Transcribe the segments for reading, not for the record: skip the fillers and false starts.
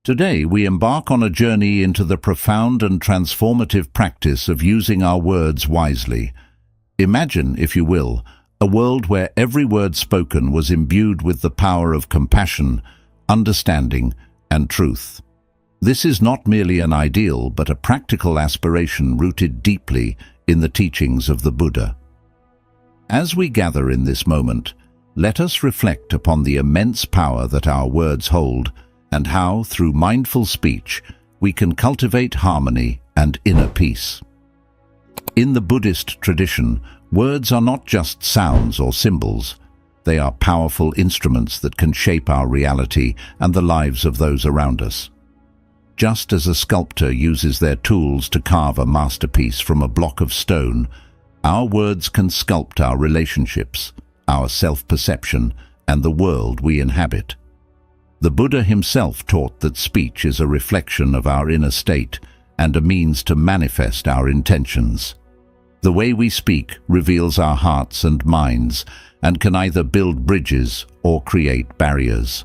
Today, we embark on a journey into the profound and transformative practice of using our words wisely. Imagine, if you will, a world where every word spoken was imbued with the power of compassion, understanding, and truth. This is not merely an ideal, but a practical aspiration rooted deeply in the teachings of the Buddha. As we gather in this moment, let us reflect upon the immense power that our words hold and how, through mindful speech, we can cultivate harmony and inner peace. In the Buddhist tradition, words are not just sounds or symbols. They are powerful instruments that can shape our reality and the lives of those around us. Just as a sculptor uses their tools to carve a masterpiece from a block of stone, our words can sculpt our relationships, our self-perception, and the world we inhabit. The Buddha himself taught that speech is a reflection of our inner state and a means to manifest our intentions. The way we speak reveals our hearts and minds and can either build bridges or create barriers.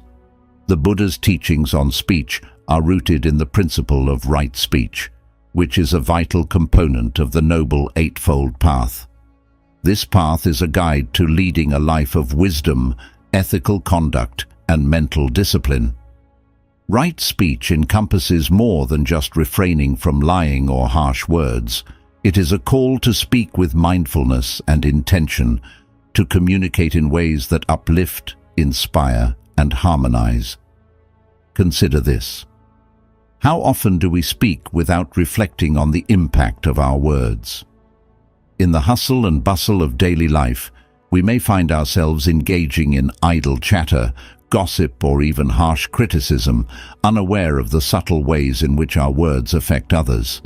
The Buddha's teachings on speech are rooted in the principle of right speech, which is a vital component of the Noble Eightfold Path. This path is a guide to leading a life of wisdom, ethical conduct, and mental discipline. Right speech encompasses more than just refraining from lying or harsh words. It is a call to speak with mindfulness and intention, to communicate in ways that uplift, inspire, and harmonize. Consider this. How often do we speak without reflecting on the impact of our words? In the hustle and bustle of daily life, we may find ourselves engaging in idle chatter, gossip, or even harsh criticism, unaware of the subtle ways in which our words affect others.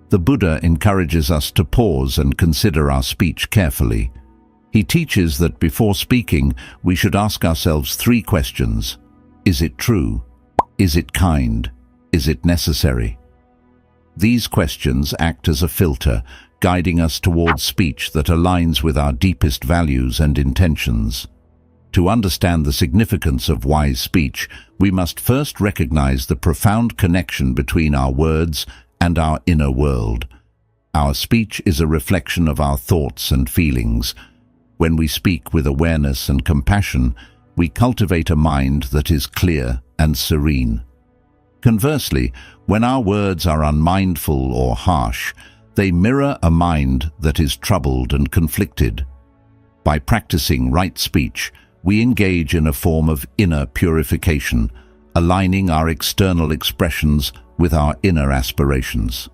The Buddha encourages us to pause and consider our speech carefully. He teaches that before speaking, we should ask ourselves 3 questions. Is it true? Is it kind? Is it necessary? These questions act as a filter, guiding us towards speech that aligns with our deepest values and intentions. To understand the significance of wise speech, we must first recognize the profound connection between our words and our inner world. Our speech is a reflection of our thoughts and feelings. When we speak with awareness and compassion, we cultivate a mind that is clear and serene. Conversely, when our words are unmindful or harsh, they mirror a mind that is troubled and conflicted. By practicing right speech, we engage in a form of inner purification, aligning our external expressions with our inner aspirations.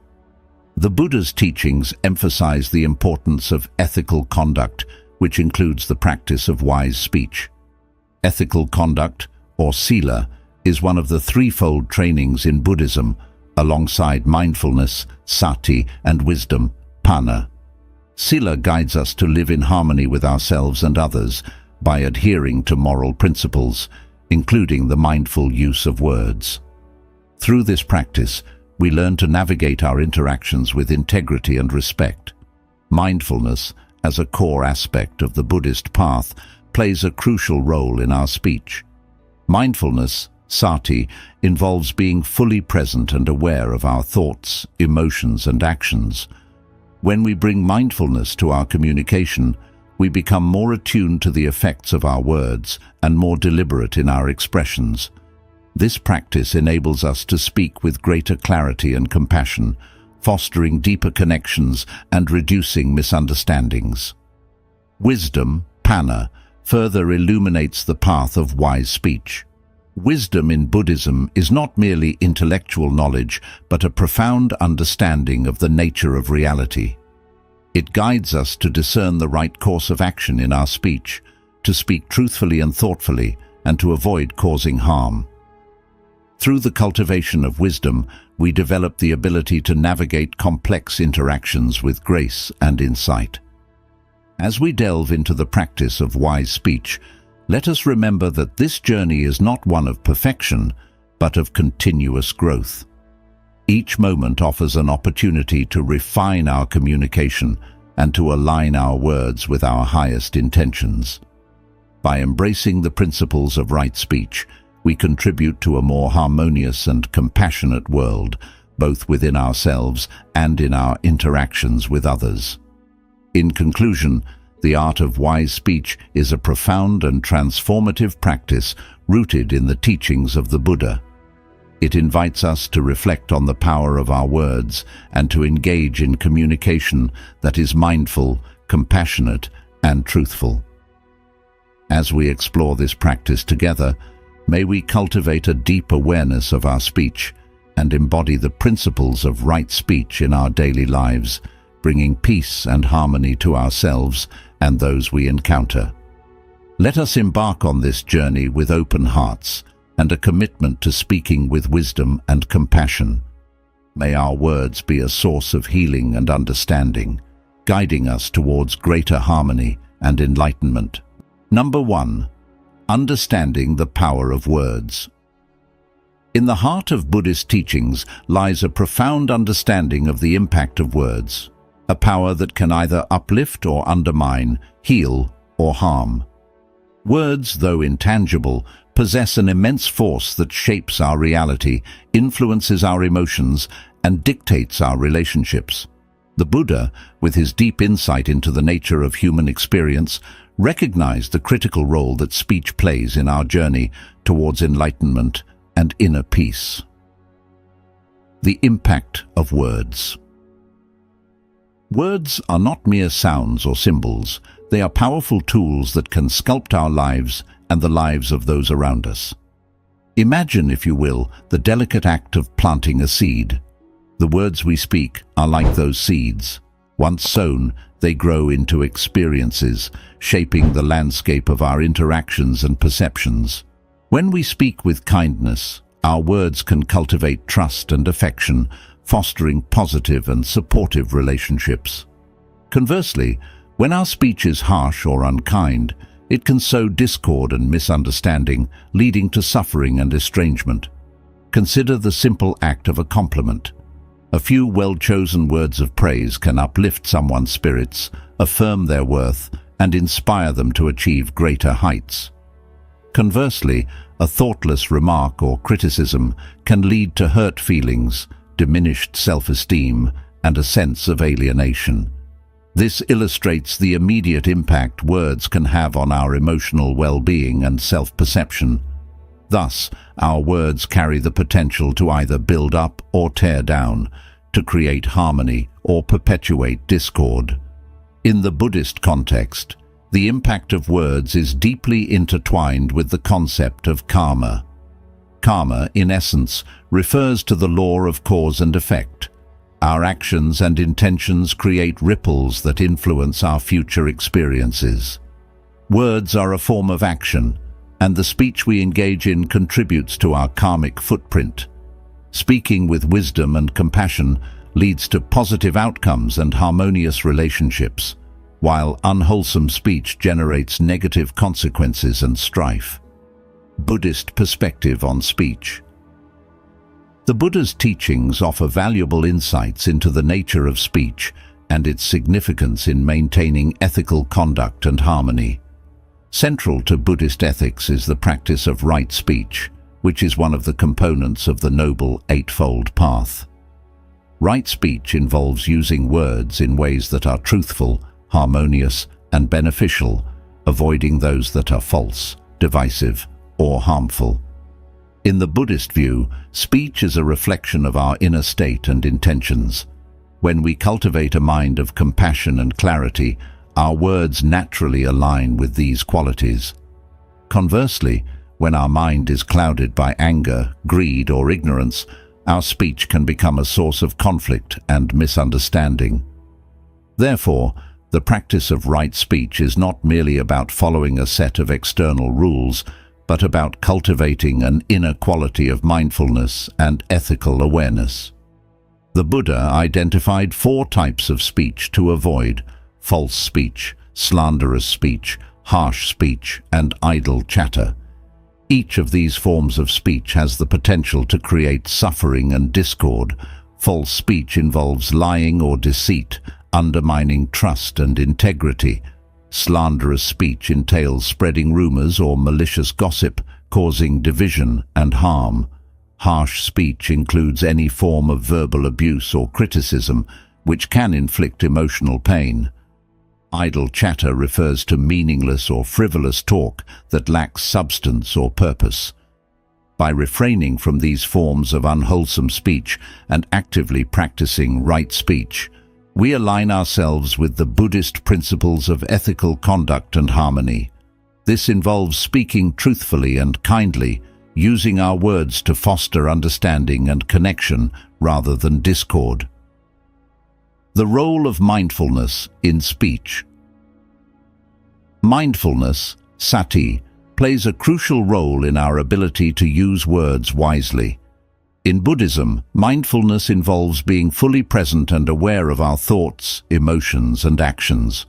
The Buddha's teachings emphasize the importance of ethical conduct, which includes the practice of wise speech. Ethical conduct, or sila, is one of the threefold trainings in Buddhism, alongside mindfulness, sati, and wisdom, panna. Sila guides us to live in harmony with ourselves and others by adhering to moral principles, including the mindful use of words. Through this practice, we learn to navigate our interactions with integrity and respect. Mindfulness, as a core aspect of the Buddhist path, plays a crucial role in our speech. Mindfulness, sati, involves being fully present and aware of our thoughts, emotions, and actions. When we bring mindfulness to our communication, we become more attuned to the effects of our words and more deliberate in our expressions. This practice enables us to speak with greater clarity and compassion, fostering deeper connections and reducing misunderstandings. Wisdom, panna, further illuminates the path of wise speech. Wisdom in Buddhism is not merely intellectual knowledge, but a profound understanding of the nature of reality. It guides us to discern the right course of action in our speech, to speak truthfully and thoughtfully, and to avoid causing harm. Through the cultivation of wisdom, we develop the ability to navigate complex interactions with grace and insight. As we delve into the practice of wise speech, let us remember that this journey is not one of perfection, but of continuous growth. Each moment offers an opportunity to refine our communication and to align our words with our highest intentions. By embracing the principles of right speech, we contribute to a more harmonious and compassionate world, both within ourselves and in our interactions with others. In conclusion, the art of wise speech is a profound and transformative practice rooted in the teachings of the Buddha. It invites us to reflect on the power of our words and to engage in communication that is mindful, compassionate, and truthful. As we explore this practice together, may we cultivate a deep awareness of our speech and embody the principles of right speech in our daily lives, bringing peace and harmony to ourselves and those we encounter. Let us embark on this journey with open hearts and a commitment to speaking with wisdom and compassion. May our words be a source of healing and understanding, guiding us towards greater harmony and enlightenment. Number 1. Understanding the power of words. In the heart of Buddhist teachings lies a profound understanding of the impact of words, a power that can either uplift or undermine, heal or harm. Words, though intangible, possess an immense force that shapes our reality, influences our emotions, and dictates our relationships. The Buddha, with his deep insight into the nature of human experience, recognized the critical role that speech plays in our journey towards enlightenment and inner peace. The impact of words. Words are not mere sounds or symbols. They are powerful tools that can sculpt our lives and the lives of those around us. Imagine, if you will, the delicate act of planting a seed. The words we speak are like those seeds. Once sown, they grow into experiences, shaping the landscape of our interactions and perceptions. When we speak with kindness, our words can cultivate trust and affection, fostering positive and supportive relationships. Conversely, when our speech is harsh or unkind, it can sow discord and misunderstanding, leading to suffering and estrangement. Consider the simple act of a compliment. A few well-chosen words of praise can uplift someone's spirits, affirm their worth, and inspire them to achieve greater heights. Conversely, a thoughtless remark or criticism can lead to hurt feelings, diminished self-esteem, and a sense of alienation. This illustrates the immediate impact words can have on our emotional well-being and self-perception. Thus, our words carry the potential to either build up or tear down, to create harmony or perpetuate discord. In the Buddhist context, the impact of words is deeply intertwined with the concept of karma. Karma, in essence, refers to the law of cause and effect. Our actions and intentions create ripples that influence our future experiences. Words are a form of action, and the speech we engage in contributes to our karmic footprint. Speaking with wisdom and compassion leads to positive outcomes and harmonious relationships, while unwholesome speech generates negative consequences and strife. Buddhist perspective on speech. The Buddha's teachings offer valuable insights into the nature of speech and its significance in maintaining ethical conduct and harmony. Central to Buddhist ethics is the practice of right speech, which is one of the components of the Noble Eightfold Path. Right speech involves using words in ways that are truthful, harmonious, and beneficial, avoiding those that are false, divisive, or harmful. In the Buddhist view, speech is a reflection of our inner state and intentions. When we cultivate a mind of compassion and clarity, our words naturally align with these qualities. Conversely, when our mind is clouded by anger, greed, or ignorance, our speech can become a source of conflict and misunderstanding. Therefore, the practice of right speech is not merely about following a set of external rules, but about cultivating an inner quality of mindfulness and ethical awareness. The Buddha identified 4 types of speech to avoid: false speech, slanderous speech, harsh speech, and idle chatter. Each of these forms of speech has the potential to create suffering and discord. False speech involves lying or deceit, undermining trust and integrity. Slanderous speech entails spreading rumors or malicious gossip, causing division and harm. Harsh speech includes any form of verbal abuse or criticism, which can inflict emotional pain. Idle chatter refers to meaningless or frivolous talk that lacks substance or purpose. By refraining from these forms of unwholesome speech and actively practicing right speech, we align ourselves with the Buddhist principles of ethical conduct and harmony. This involves speaking truthfully and kindly, using our words to foster understanding and connection rather than discord. The role of mindfulness in speech. Mindfulness, sati, plays a crucial role in our ability to use words wisely. In Buddhism, mindfulness involves being fully present and aware of our thoughts, emotions, and actions.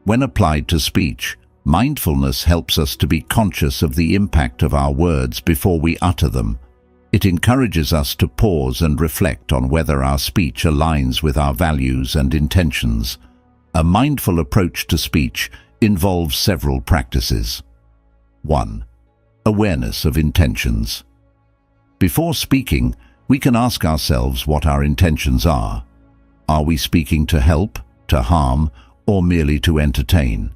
When applied to speech, mindfulness helps us to be conscious of the impact of our words before we utter them. It encourages us to pause and reflect on whether our speech aligns with our values and intentions. A mindful approach to speech involves several practices. 1. Awareness of intentions. Before speaking, we can ask ourselves what our intentions are. Are we speaking to help, to harm, or merely to entertain?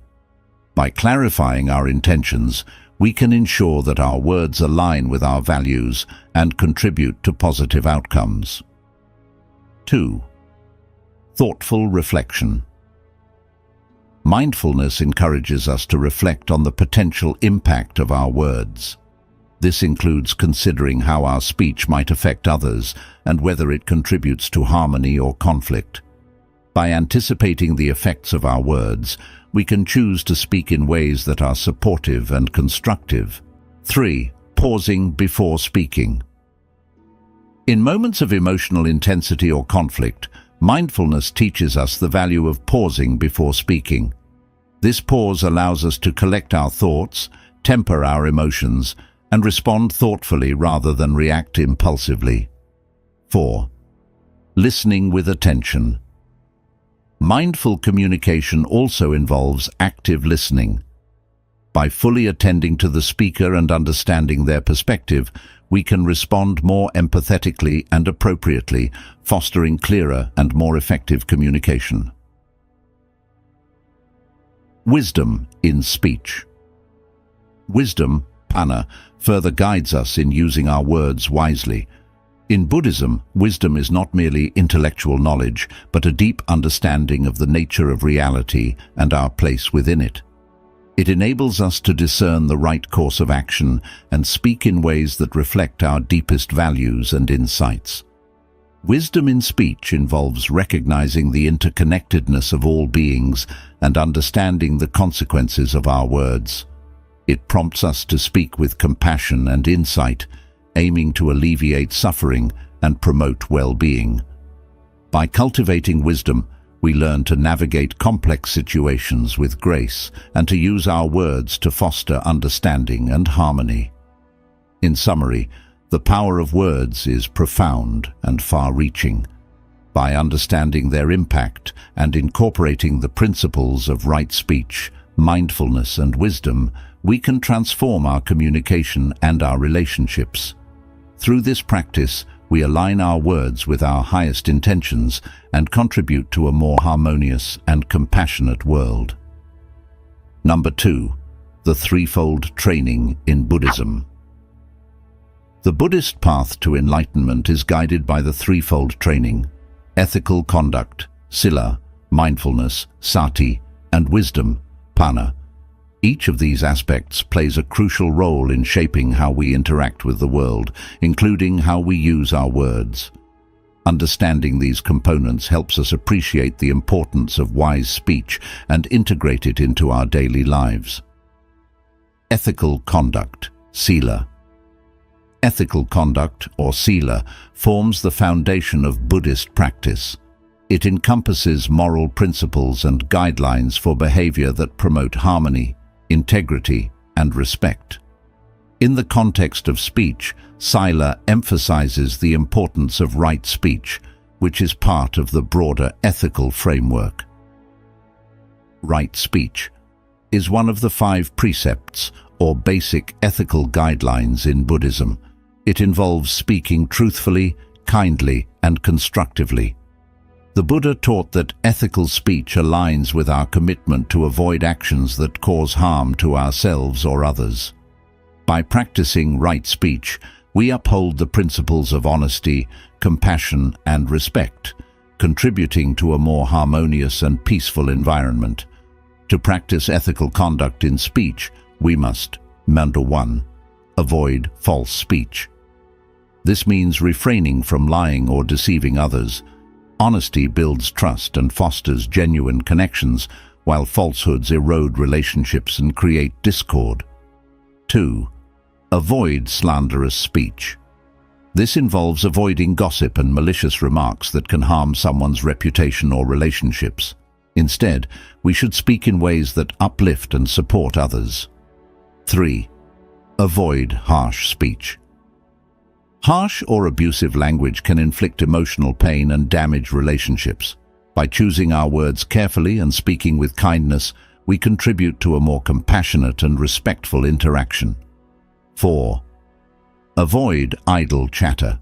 By clarifying our intentions, we can ensure that our words align with our values and contribute to positive outcomes. 2. Thoughtful reflection. Mindfulness encourages us to reflect on the potential impact of our words. This includes considering how our speech might affect others and whether it contributes to harmony or conflict. By anticipating the effects of our words, we can choose to speak in ways that are supportive and constructive. 3. Pausing before speaking. In moments of emotional intensity or conflict, mindfulness teaches us the value of pausing before speaking. This pause allows us to collect our thoughts, temper our emotions, and respond thoughtfully rather than react impulsively. 4. Listening with attention. Mindful communication also involves active listening. By fully attending to the speaker and understanding their perspective, we can respond more empathetically and appropriately, fostering clearer and more effective communication. Wisdom in speech. Wisdom, panna, further guides us in using our words wisely. In Buddhism, wisdom is not merely intellectual knowledge, but a deep understanding of the nature of reality and our place within it. It enables us to discern the right course of action and speak in ways that reflect our deepest values and insights. Wisdom in speech involves recognizing the interconnectedness of all beings and understanding the consequences of our words. It prompts us to speak with compassion and insight, aiming to alleviate suffering and promote well-being. By cultivating wisdom, we learn to navigate complex situations with grace and to use our words to foster understanding and harmony. In summary, the power of words is profound and far-reaching. By understanding their impact and incorporating the principles of right speech, mindfulness, and wisdom, we can transform our communication and our relationships. Through this practice, we align our words with our highest intentions and contribute to a more harmonious and compassionate world. Number 2. The threefold training in Buddhism. The Buddhist path to enlightenment is guided by the threefold training: ethical conduct, sila, mindfulness, sati, and wisdom, panna. Each of these aspects plays a crucial role in shaping how we interact with the world, including how we use our words. Understanding these components helps us appreciate the importance of wise speech and integrate it into our daily lives. Ethical conduct, sila. Ethical conduct, or sila, forms the foundation of Buddhist practice. It encompasses moral principles and guidelines for behavior that promote harmony, integrity, and respect. In the context of speech, sila emphasizes the importance of right speech, which is part of the broader ethical framework. Right speech. is one of the 5 precepts, or basic ethical guidelines in Buddhism. It involves speaking truthfully, kindly, and constructively. The Buddha taught that ethical speech aligns with our commitment to avoid actions that cause harm to ourselves or others. By practicing right speech, we uphold the principles of honesty, compassion, and respect, contributing to a more harmonious and peaceful environment. To practice ethical conduct in speech, we must, number 1, avoid false speech. This means refraining from lying or deceiving others. Honesty builds trust and fosters genuine connections, while falsehoods erode relationships and create discord. 2. Avoid slanderous speech. This involves avoiding gossip and malicious remarks that can harm someone's reputation or relationships. Instead, we should speak in ways that uplift and support others. 3. Avoid harsh speech. Harsh or abusive language can inflict emotional pain and damage relationships. By choosing our words carefully and speaking with kindness, we contribute to a more compassionate and respectful interaction. 4. Avoid idle chatter.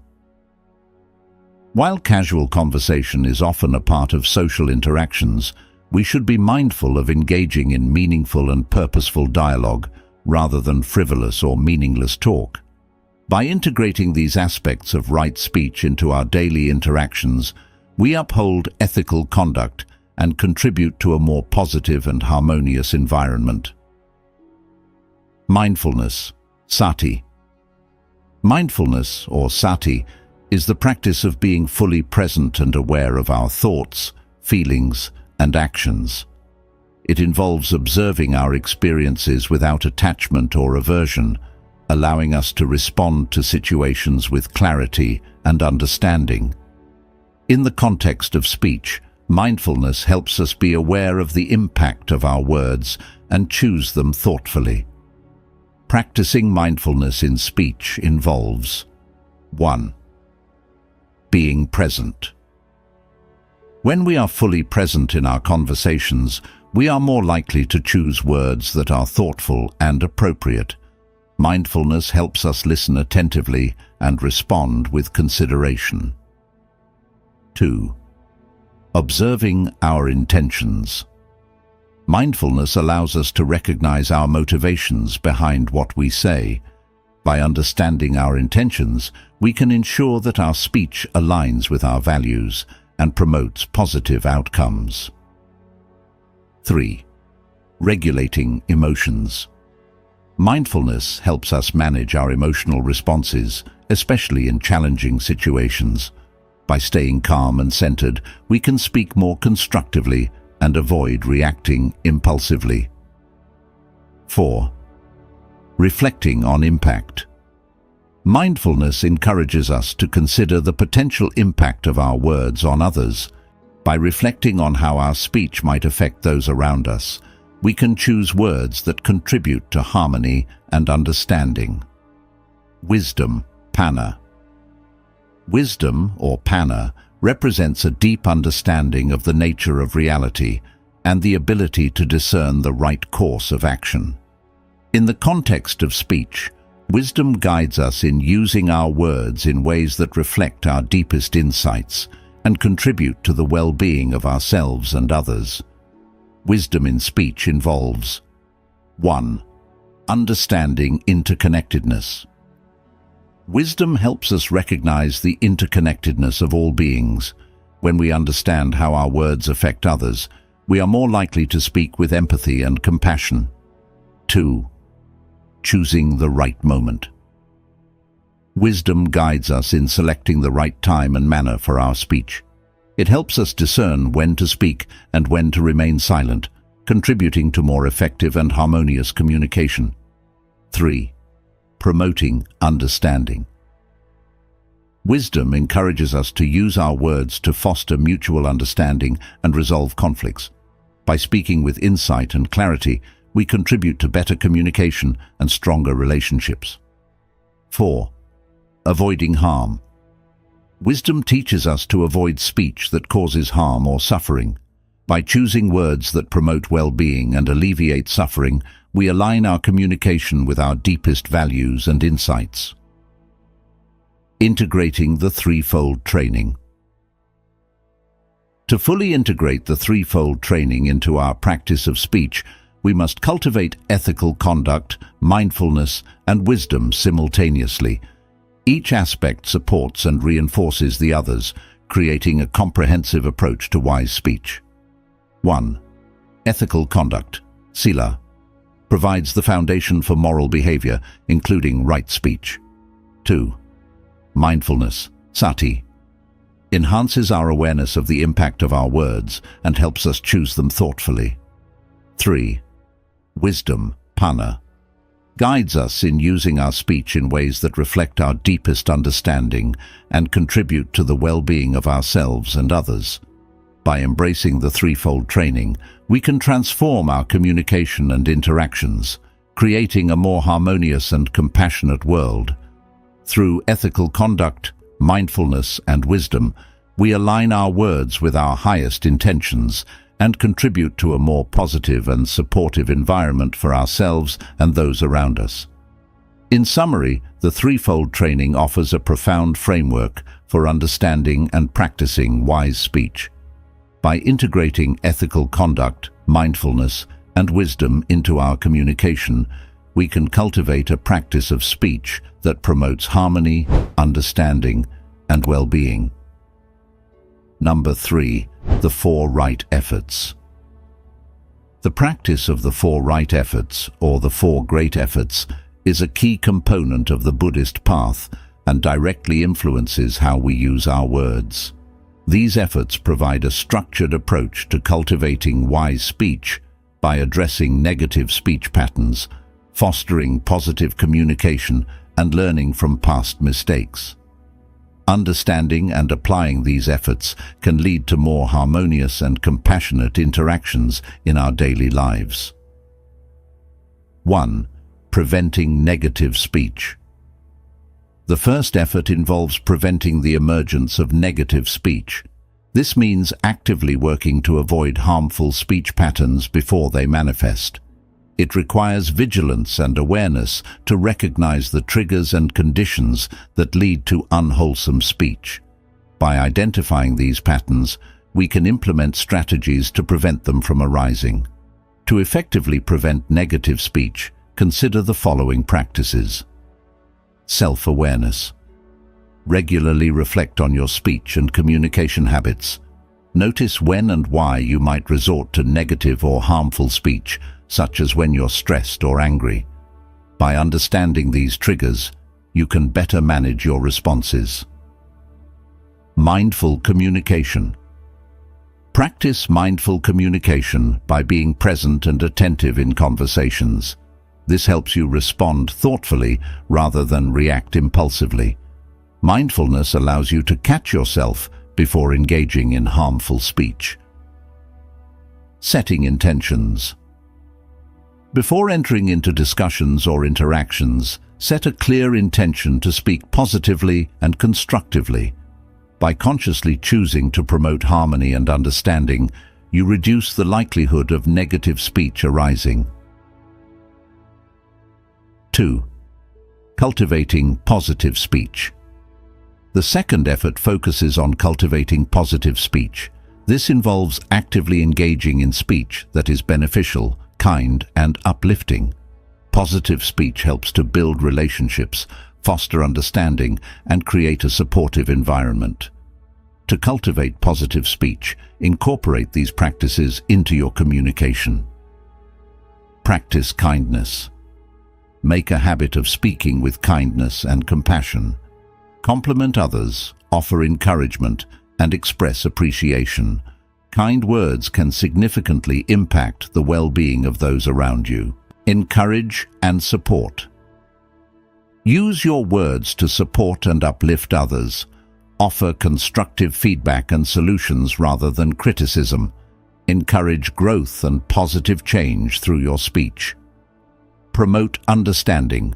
While casual conversation is often a part of social interactions, we should be mindful of engaging in meaningful and purposeful dialogue rather than frivolous or meaningless talk. By integrating these aspects of right speech into our daily interactions, we uphold ethical conduct and contribute to a more positive and harmonious environment. Mindfulness, sati. Mindfulness, or sati, is the practice of being fully present and aware of our thoughts, feelings, and actions. It involves observing our experiences without attachment or aversion, allowing us to respond to situations with clarity and understanding. In the context of speech, mindfulness helps us be aware of the impact of our words and choose them thoughtfully. Practicing mindfulness in speech involves 1. Being present. When we are fully present in our conversations, we are more likely to choose words that are thoughtful and appropriate. Mindfulness helps us listen attentively and respond with consideration. 2. Observing our intentions. Mindfulness allows us to recognize our motivations behind what we say. By understanding our intentions, we can ensure that our speech aligns with our values and promotes positive outcomes. 3. Regulating emotions. Mindfulness helps us manage our emotional responses, especially in challenging situations. By staying calm and centered, we can speak more constructively and avoid reacting impulsively. 4. Reflecting on impact. Mindfulness encourages us to consider the potential impact of our words on others. By reflecting on how our speech might affect those around us, we can choose words that contribute to harmony and understanding. Wisdom, Panna. Wisdom, or Panna, represents a deep understanding of the nature of reality and the ability to discern the right course of action. In the context of speech, wisdom guides us in using our words in ways that reflect our deepest insights and contribute to the well-being of ourselves and others. Wisdom in speech involves 1. Understanding interconnectedness. Wisdom helps us recognize the interconnectedness of all beings. When we understand how our words affect others, we are more likely to speak with empathy and compassion. 2. Choosing the right moment. Wisdom guides us in selecting the right time and manner for our speech. It helps us discern when to speak and when to remain silent, contributing to more effective and harmonious communication. 3. Promoting understanding. Wisdom encourages us to use our words to foster mutual understanding and resolve conflicts. By speaking with insight and clarity, we contribute to better communication and stronger relationships. 4. Avoiding harm. Wisdom teaches us to avoid speech that causes harm or suffering. By choosing words that promote well-being and alleviate suffering, we align our communication with our deepest values and insights. Integrating the threefold training. To fully integrate the threefold training into our practice of speech, we must cultivate ethical conduct, mindfulness, and wisdom simultaneously. Each aspect supports and reinforces the others, creating a comprehensive approach to wise speech. 1. Ethical conduct, sila, provides the foundation for moral behavior, including right speech. 2. Mindfulness, sati, enhances our awareness of the impact of our words and helps us choose them thoughtfully. 3. Wisdom, panna, guides us in using our speech in ways that reflect our deepest understanding and contribute to the well-being of ourselves and others. By embracing the threefold training, we can transform our communication and interactions, creating a more harmonious and compassionate world. Through ethical conduct, mindfulness, and wisdom, we align our words with our highest intentions and contribute to a more positive and supportive environment for ourselves and those around us. In summary, the threefold training offers a profound framework for understanding and practicing wise speech. By integrating ethical conduct, mindfulness, and wisdom into our communication, we can cultivate a practice of speech that promotes harmony, understanding, and well-being. Number 3. The 4 right efforts. The practice of the 4 right efforts, or the 4 great efforts, is a key component of the Buddhist path and directly influences how we use our words. These efforts provide a structured approach to cultivating wise speech by addressing negative speech patterns, fostering positive communication, and learning from past mistakes. Understanding and applying these efforts can lead to more harmonious and compassionate interactions in our daily lives. 1. Preventing negative speech. The first effort involves preventing the emergence of negative speech. This means actively working to avoid harmful speech patterns before they manifest. It requires vigilance and awareness to recognize the triggers and conditions that lead to unwholesome speech. By identifying these patterns, we can implement strategies to prevent them from arising. To effectively prevent negative speech, consider the following practices. Self-awareness. Regularly reflect on your speech and communication habits. Notice when and why you might resort to negative or harmful speech, such as when you're stressed or angry. By understanding these triggers, you can better manage your responses. Mindful communication. Practice mindful communication by being present and attentive in conversations. This helps you respond thoughtfully rather than react impulsively. Mindfulness allows you to catch yourself before engaging in harmful speech. Setting intentions. Before entering into discussions or interactions, set a clear intention to speak positively and constructively. By consciously choosing to promote harmony and understanding, you reduce the likelihood of negative speech arising. 2. Cultivating positive speech. The second effort focuses on cultivating positive speech. This involves actively engaging in speech that is beneficial, kind, and uplifting. Positive speech helps to build relationships, foster understanding, and create a supportive environment. To cultivate positive speech, incorporate these practices into your communication. Practice kindness. Make a habit of speaking with kindness and compassion. Compliment others, offer encouragement, and express appreciation. Kind words can significantly impact the well-being of those around you. Encourage and support. Use your words to support and uplift others. Offer constructive feedback and solutions rather than criticism. Encourage growth and positive change through your speech. Promote understanding.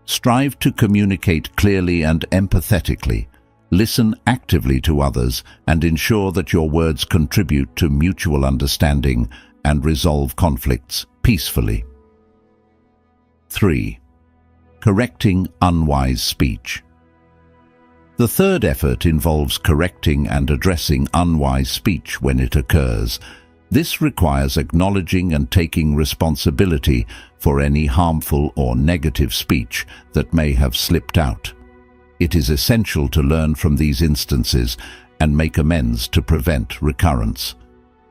Strive to communicate clearly and empathetically. Listen actively to others and ensure that your words contribute to mutual understanding and resolve conflicts peacefully. 3. Correcting unwise speech. The third effort involves correcting and addressing unwise speech when it occurs. This requires acknowledging and taking responsibility for any harmful or negative speech that may have slipped out. It is essential to learn from these instances and make amends to prevent recurrence.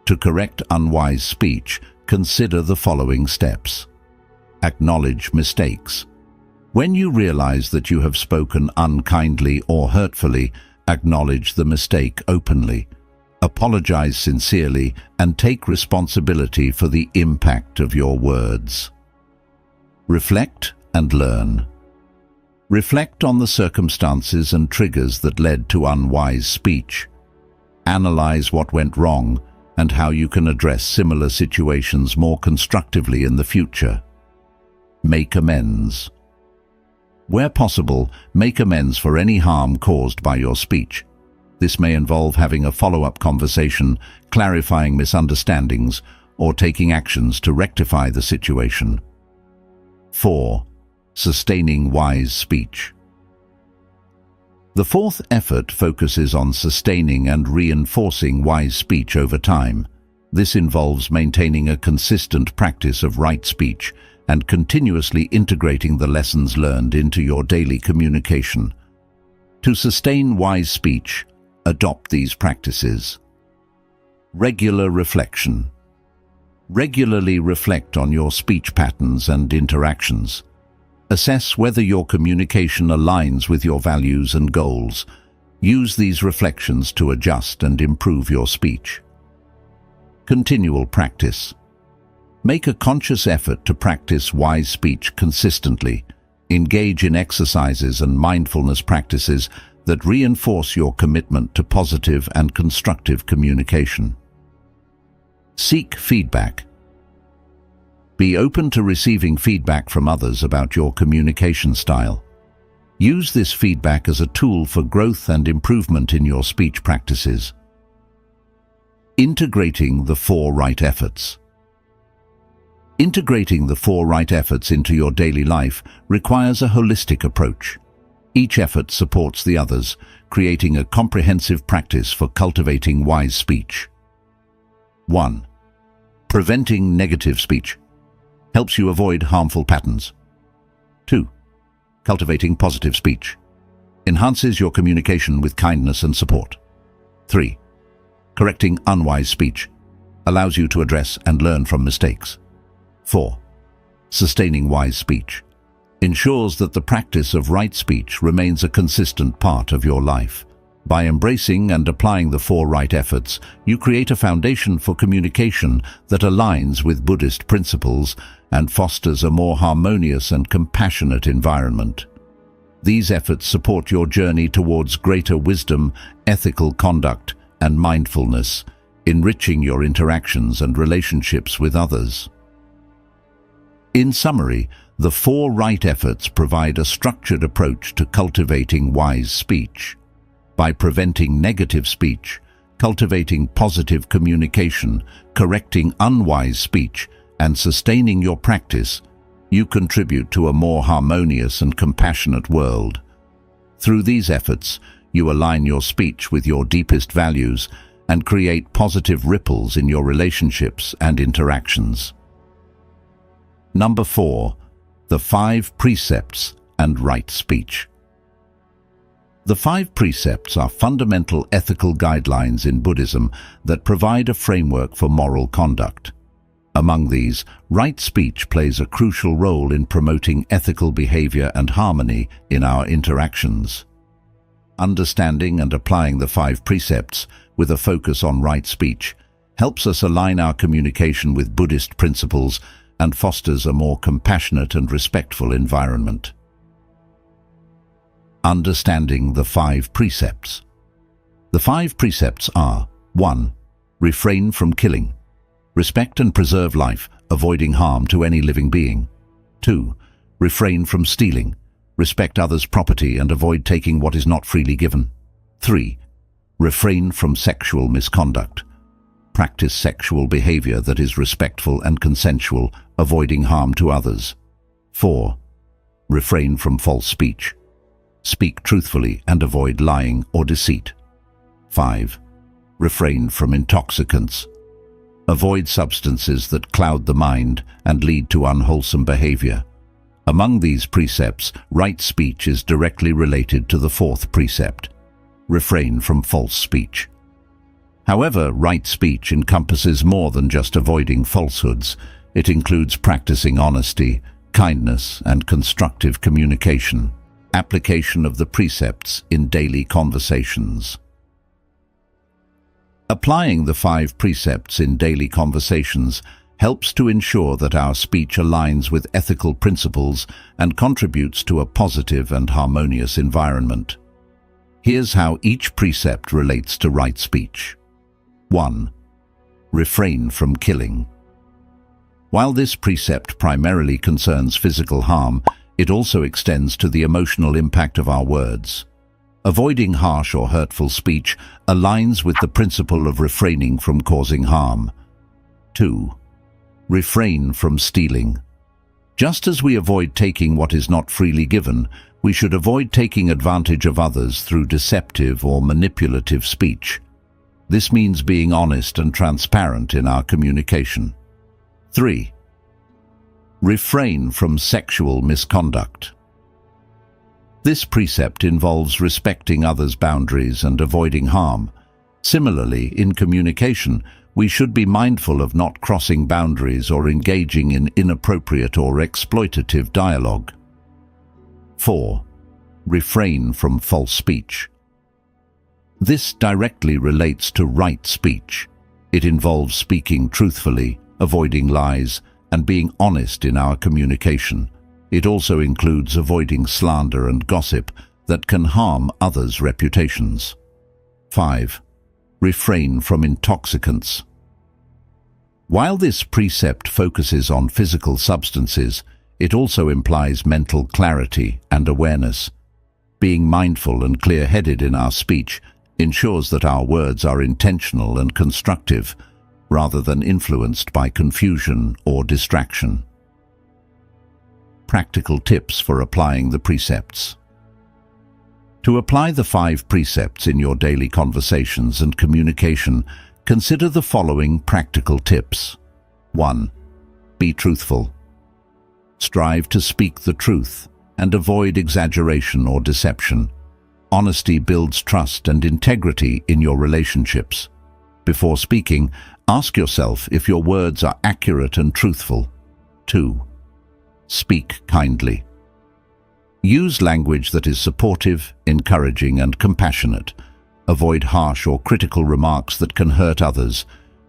To correct unwise speech, consider the following steps. Acknowledge mistakes. When you realize that you have spoken unkindly or hurtfully, acknowledge the mistake openly. Apologize sincerely and take responsibility for the impact of your words. Reflect and learn. Reflect on the circumstances and triggers that led to unwise speech. Analyze what went wrong and how you can address similar situations more constructively in the future. Make amends. Where possible, make amends for any harm caused by your speech. This may involve having a follow-up conversation, clarifying misunderstandings, or taking actions to rectify the situation. 4. Sustaining wise speech. The fourth effort focuses on sustaining and reinforcing wise speech over time. This involves maintaining a consistent practice of right speech and continuously integrating the lessons learned into your daily communication. To sustain wise speech, adopt these practices. Regular reflection. Regularly reflect on your speech patterns and interactions. Assess whether your communication aligns with your values and goals. Use these reflections to adjust and improve your speech. Continual practice. Make a conscious effort to practice wise speech consistently. Engage in exercises and mindfulness practices that reinforce your commitment to positive and constructive communication. Seek feedback. Be open to receiving feedback from others about your communication style. Use this feedback as a tool for growth and improvement in your speech practices. Integrating the 4 right efforts. Integrating the 4 right efforts into your daily life requires a holistic approach. Each effort supports the others, creating a comprehensive practice for cultivating wise speech. 1. Preventing negative speech. Helps you avoid harmful patterns. 2. Cultivating positive speech. Enhances your communication with kindness and support. 3. Correcting unwise speech. Allows you to address and learn from mistakes. 4. Sustaining wise speech. Ensures that the practice of right speech remains a consistent part of your life. By embracing and applying the 4 right efforts, you create a foundation for communication that aligns with Buddhist principles and fosters a more harmonious and compassionate environment. These efforts support your journey towards greater wisdom, ethical conduct, and mindfulness, enriching your interactions and relationships with others. In summary, the 4 right efforts provide a structured approach to cultivating wise speech. By preventing negative speech, cultivating positive communication, correcting unwise speech, and sustaining your practice, you contribute to a more harmonious and compassionate world. Through these efforts, you align your speech with your deepest values and create positive ripples in your relationships and interactions. Number 4. The 5 precepts and right speech. The 5 precepts are fundamental ethical guidelines in Buddhism that provide a framework for moral conduct. Among these, right speech plays a crucial role in promoting ethical behavior and harmony in our interactions. Understanding and applying the 5 precepts with a focus on right speech helps us align our communication with Buddhist principles and fosters a more compassionate and respectful environment. Understanding the 5 precepts. The 5 precepts are: 1. Refrain from killing. Respect and preserve life, avoiding harm to any living being. 2. Refrain from stealing. Respect others' property and avoid taking what is not freely given. 3. Refrain from sexual misconduct. Practice sexual behavior that is respectful and consensual, avoiding harm to others. 4. Refrain from false speech. Speak truthfully and avoid lying or deceit. 5. Refrain from intoxicants. Avoid substances that cloud the mind and lead to unwholesome behavior. Among these precepts, right speech is directly related to the fourth precept: refrain from false speech. However, right speech encompasses more than just avoiding falsehoods. It includes practicing honesty, kindness, and constructive communication. Application of the precepts in daily conversations. Applying the 5 precepts in daily conversations helps to ensure that our speech aligns with ethical principles and contributes to a positive and harmonious environment. Here's how each precept relates to right speech. 1. Refrain from killing. While this precept primarily concerns physical harm, it also extends to the emotional impact of our words. Avoiding harsh or hurtful speech aligns with the principle of refraining from causing harm. 2. Refrain from stealing. Just as we avoid taking what is not freely given, we should avoid taking advantage of others through deceptive or manipulative speech. This means being honest and transparent in our communication. 3. Refrain from sexual misconduct. This precept involves respecting others' boundaries and avoiding harm. Similarly, in communication, we should be mindful of not crossing boundaries or engaging in inappropriate or exploitative dialogue. 4. Refrain from false speech. This directly relates to right speech. It involves speaking truthfully, avoiding lies, and being honest in our communication. It also includes avoiding slander and gossip that can harm others' reputations. 5. Refrain from intoxicants. While this precept focuses on physical substances, it also implies mental clarity and awareness. Being mindful and clear-headed in our speech ensures that our words are intentional and constructive, rather than influenced by confusion or distraction. Practical tips for applying the precepts. To apply the 5 precepts in your daily conversations and communication, consider the following practical tips. 1. Be truthful. Strive to speak the truth and avoid exaggeration or deception. Honesty builds trust and integrity in your relationships. Before speaking, ask yourself if your words are accurate and truthful. 2. Speak kindly. Use language that is supportive, encouraging, and compassionate. Avoid harsh or critical remarks that can hurt others.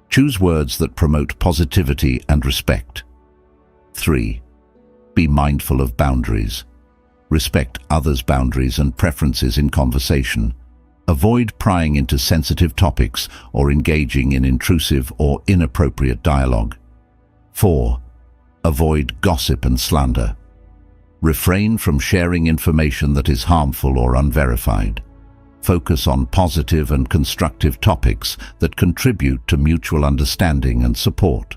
Choose words that promote positivity and respect. 3. Be mindful of boundaries. Respect others' boundaries and preferences in conversation. Avoid prying into sensitive topics or engaging in intrusive or inappropriate dialogue. 4. Avoid gossip and slander. Refrain from sharing information that is harmful or unverified. Focus on positive and constructive topics that contribute to mutual understanding and support.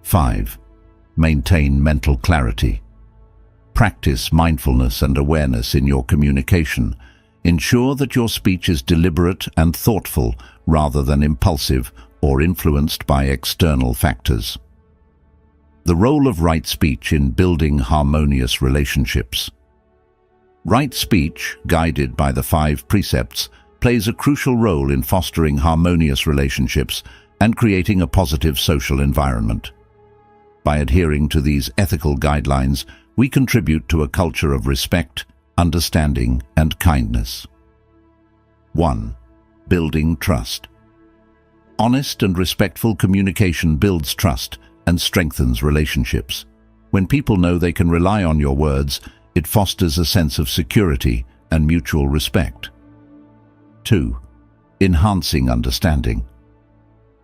5. Maintain mental clarity. Practice mindfulness and awareness in your communication. Ensure that your speech is deliberate and thoughtful rather than impulsive or influenced by external factors. The role of right speech in building harmonious relationships. Right speech, guided by the 5 precepts, plays a crucial role in fostering harmonious relationships and creating a positive social environment. By adhering to these ethical guidelines, we contribute to a culture of respect, understanding, and kindness. 1. Building trust. Honest and respectful communication builds trust and strengthens relationships. When people know they can rely on your words, it fosters a sense of security and mutual respect. 2. Enhancing understanding.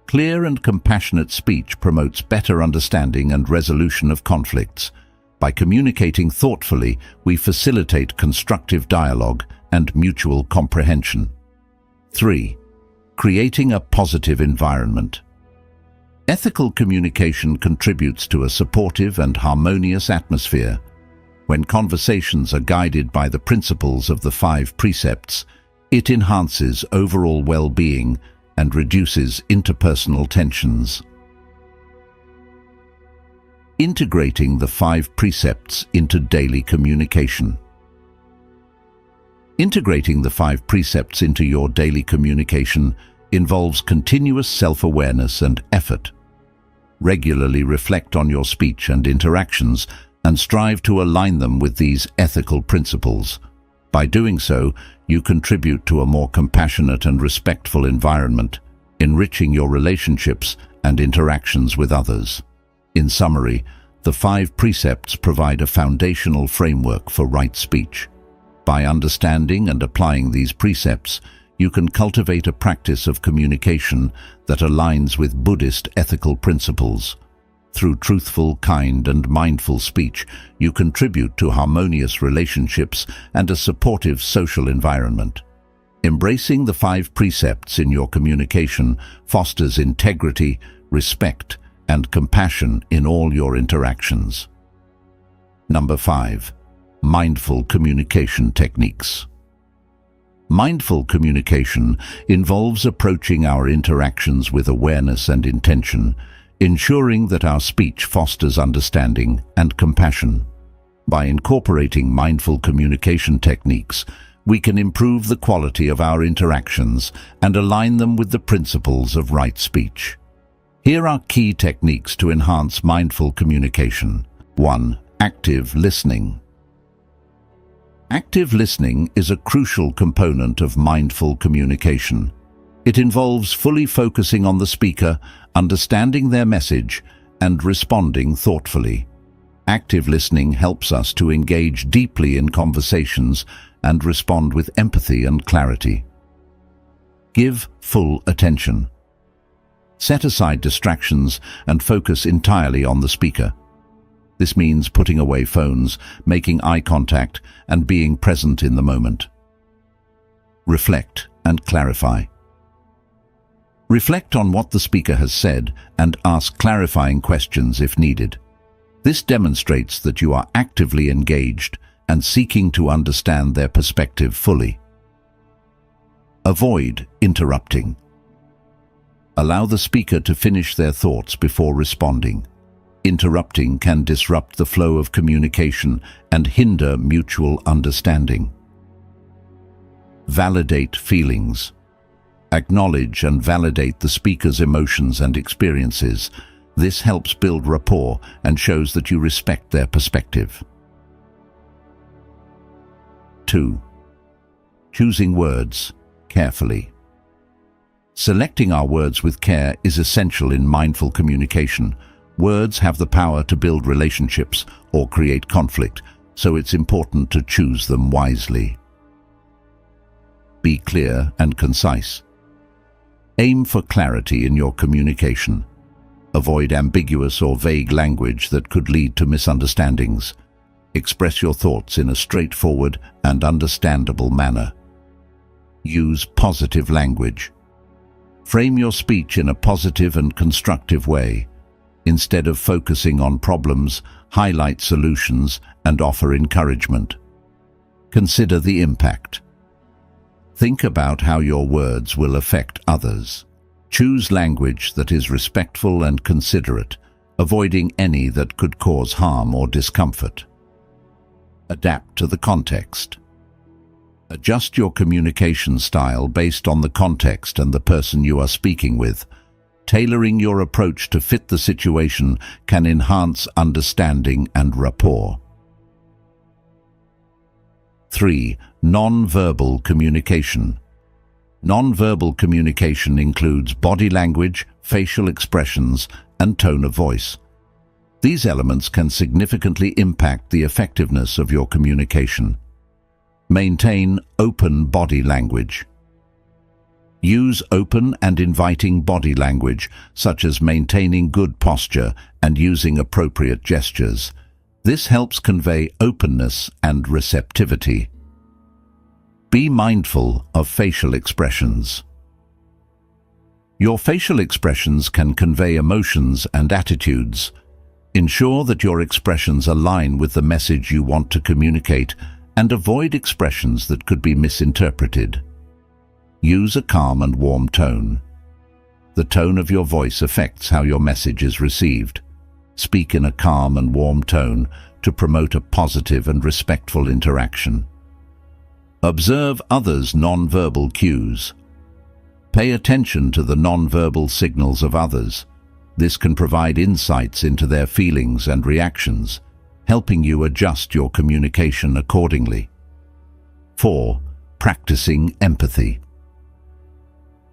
Clear and compassionate speech promotes better understanding and resolution of conflicts. By communicating thoughtfully, we facilitate constructive dialogue and mutual comprehension. 3. Creating a positive environment. Ethical communication contributes to a supportive and harmonious atmosphere. When conversations are guided by the principles of the 5 precepts, it enhances overall well-being and reduces interpersonal tensions. Integrating the 5 precepts into daily communication. Integrating the 5 precepts into your daily communication involves continuous self-awareness and effort. Regularly reflect on your speech and interactions and strive to align them with these ethical principles. By doing so, you contribute to a more compassionate and respectful environment, enriching your relationships and interactions with others. In summary, the 5 precepts provide a foundational framework for right speech. By understanding and applying these precepts, you can cultivate a practice of communication that aligns with Buddhist ethical principles. Through truthful, kind, and mindful speech, you contribute to harmonious relationships and a supportive social environment. Embracing the 5 precepts in your communication fosters integrity, respect, and compassion in all your interactions. Number 5. Mindful communication techniques. Mindful communication involves approaching our interactions with awareness and intention, ensuring that our speech fosters understanding and compassion. By incorporating mindful communication techniques, we can improve the quality of our interactions and align them with the principles of right speech. Here are key techniques to enhance mindful communication. 1. Active listening. Active listening is a crucial component of mindful communication. It involves fully focusing on the speaker, understanding their message, and responding thoughtfully. Active listening helps us to engage deeply in conversations and respond with empathy and clarity. Give full attention. Set aside distractions and focus entirely on the speaker. This means putting away phones, making eye contact, and being present in the moment. Reflect and clarify. Reflect on what the speaker has said and ask clarifying questions if needed. This demonstrates that you are actively engaged and seeking to understand their perspective fully. Avoid interrupting. Allow the speaker to finish their thoughts before responding. Interrupting can disrupt the flow of communication and hinder mutual understanding. Validate feelings. Acknowledge and validate the speaker's emotions and experiences. This helps build rapport and shows that you respect their perspective. 2. Choosing words carefully. Selecting our words with care is essential in mindful communication. Words have the power to build relationships or create conflict, so it's important to choose them wisely. Be clear and concise. Aim for clarity in your communication. Avoid ambiguous or vague language that could lead to misunderstandings. Express your thoughts in a straightforward and understandable manner. Use positive language. Frame your speech in a positive and constructive way. Instead of focusing on problems, highlight solutions and offer encouragement. Consider the impact. Think about how your words will affect others. Choose language that is respectful and considerate, avoiding any that could cause harm or discomfort. Adapt to the context. Adjust your communication style based on the context and the person you are speaking with. Tailoring your approach to fit the situation can enhance understanding and rapport. 3. Non-verbal communication. Non-verbal communication includes body language, facial expressions, and tone of voice. These elements can significantly impact the effectiveness of your communication. Maintain open body language. Use open and inviting body language, such as maintaining good posture and using appropriate gestures. This helps convey openness and receptivity. Be mindful of facial expressions. Your facial expressions can convey emotions and attitudes. Ensure that your expressions align with the message you want to communicate and avoid expressions that could be misinterpreted. Use a calm and warm tone. The tone of your voice affects how your message is received. Speak in a calm and warm tone to promote a positive and respectful interaction. Observe others' non-verbal cues. Pay attention to the non-verbal signals of others. This can provide insights into their feelings and reactions, helping you adjust your communication accordingly. 4. Practicing empathy.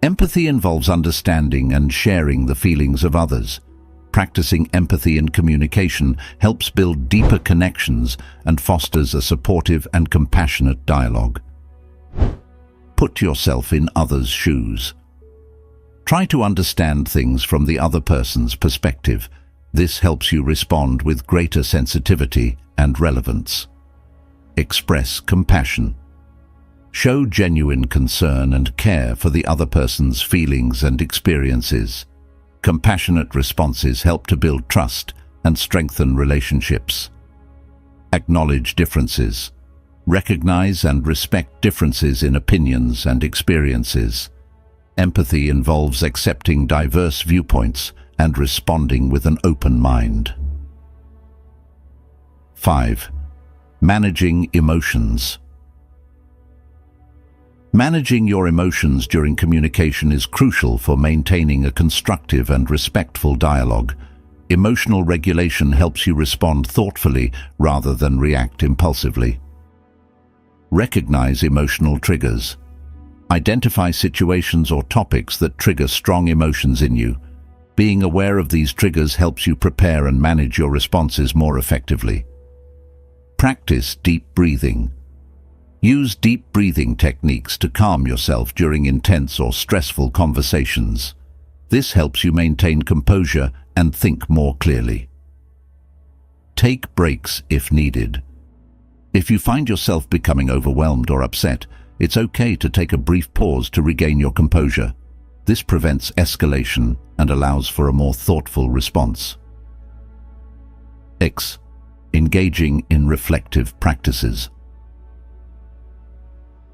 Empathy involves understanding and sharing the feelings of others. Practicing empathy in communication helps build deeper connections and fosters a supportive and compassionate dialogue. Put yourself in others' shoes. Try to understand things from the other person's perspective. This helps you respond with greater sensitivity and relevance. Express compassion. Show genuine concern and care for the other person's feelings and experiences. Compassionate responses help to build trust and strengthen relationships. Acknowledge differences. Recognize and respect differences in opinions and experiences. Empathy involves accepting diverse viewpoints and responding with an open mind. 5. Managing emotions. Managing your emotions during communication is crucial for maintaining a constructive and respectful dialogue. Emotional regulation helps you respond thoughtfully rather than react impulsively. Recognize emotional triggers. Identify situations or topics that trigger strong emotions in you. Being aware of these triggers helps you prepare and manage your responses more effectively. Practice deep breathing. Use deep breathing techniques to calm yourself during intense or stressful conversations. This helps you maintain composure and think more clearly. Take breaks if needed. If you find yourself becoming overwhelmed or upset, it's okay to take a brief pause to regain your composure. This prevents escalation and allows for a more thoughtful response. X. Engaging in reflective practices.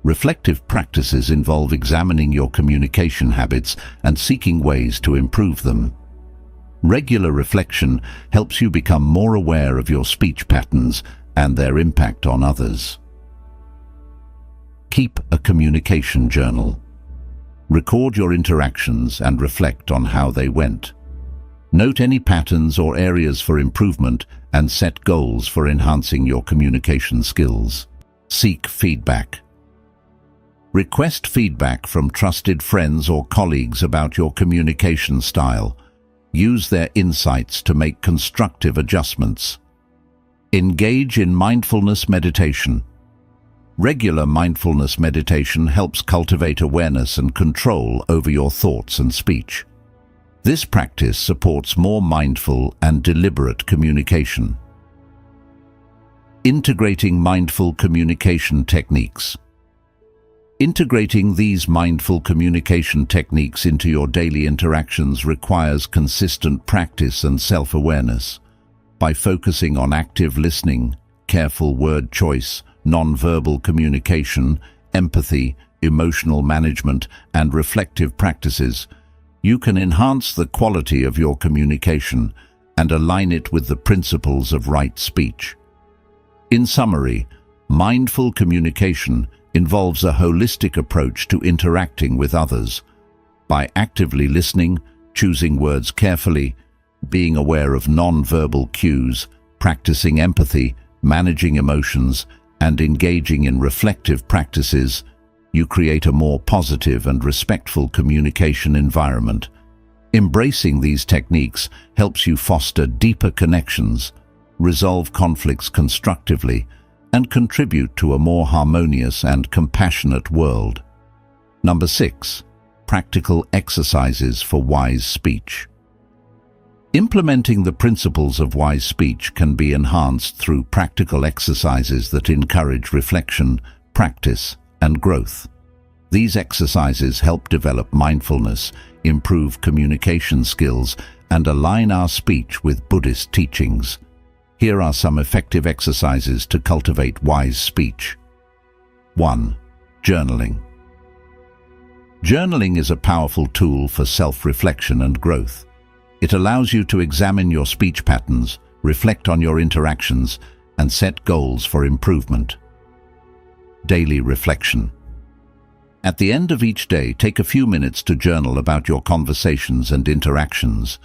Reflective practices involve examining your communication habits and seeking ways to improve them. Regular reflection helps you become more aware of your speech patterns and their impact on others. Keep a communication journal. Record your interactions and reflect on how they went. Note any patterns or areas for improvement and set goals for enhancing your communication skills. Seek feedback. Request feedback from trusted friends or colleagues about your communication style. Use their insights to make constructive adjustments. Engage in mindfulness meditation. Regular mindfulness meditation helps cultivate awareness and control over your thoughts and speech. This practice supports more mindful and deliberate communication. Integrating mindful communication techniques. Integrating these mindful communication techniques into your daily interactions requires consistent practice and self-awareness. By focusing on active listening, careful word choice, non-verbal communication, empathy, emotional management, and reflective practices, you can enhance the quality of your communication and align it with the principles of right speech. In summary, mindful communication involves a holistic approach to interacting with others. By actively listening, choosing words carefully, being aware of non-verbal cues, practicing empathy, managing emotions, and engaging in reflective practices, you create a more positive and respectful communication environment. Embracing these techniques helps you foster deeper connections, resolve conflicts constructively, and contribute to a more harmonious and compassionate world. Number 6. Practical exercises for wise speech. Implementing the principles of wise speech can be enhanced through practical exercises that encourage reflection, practice, and growth. These exercises help develop mindfulness, improve communication skills, and align our speech with Buddhist teachings. Here are some effective exercises to cultivate wise speech. 1. Journaling. Journaling is a powerful tool for self-reflection and growth. It allows you to examine your speech patterns, reflect on your interactions, and set goals for improvement. Daily reflection. At the end of each day, take a few minutes to journal about your conversations and interactions.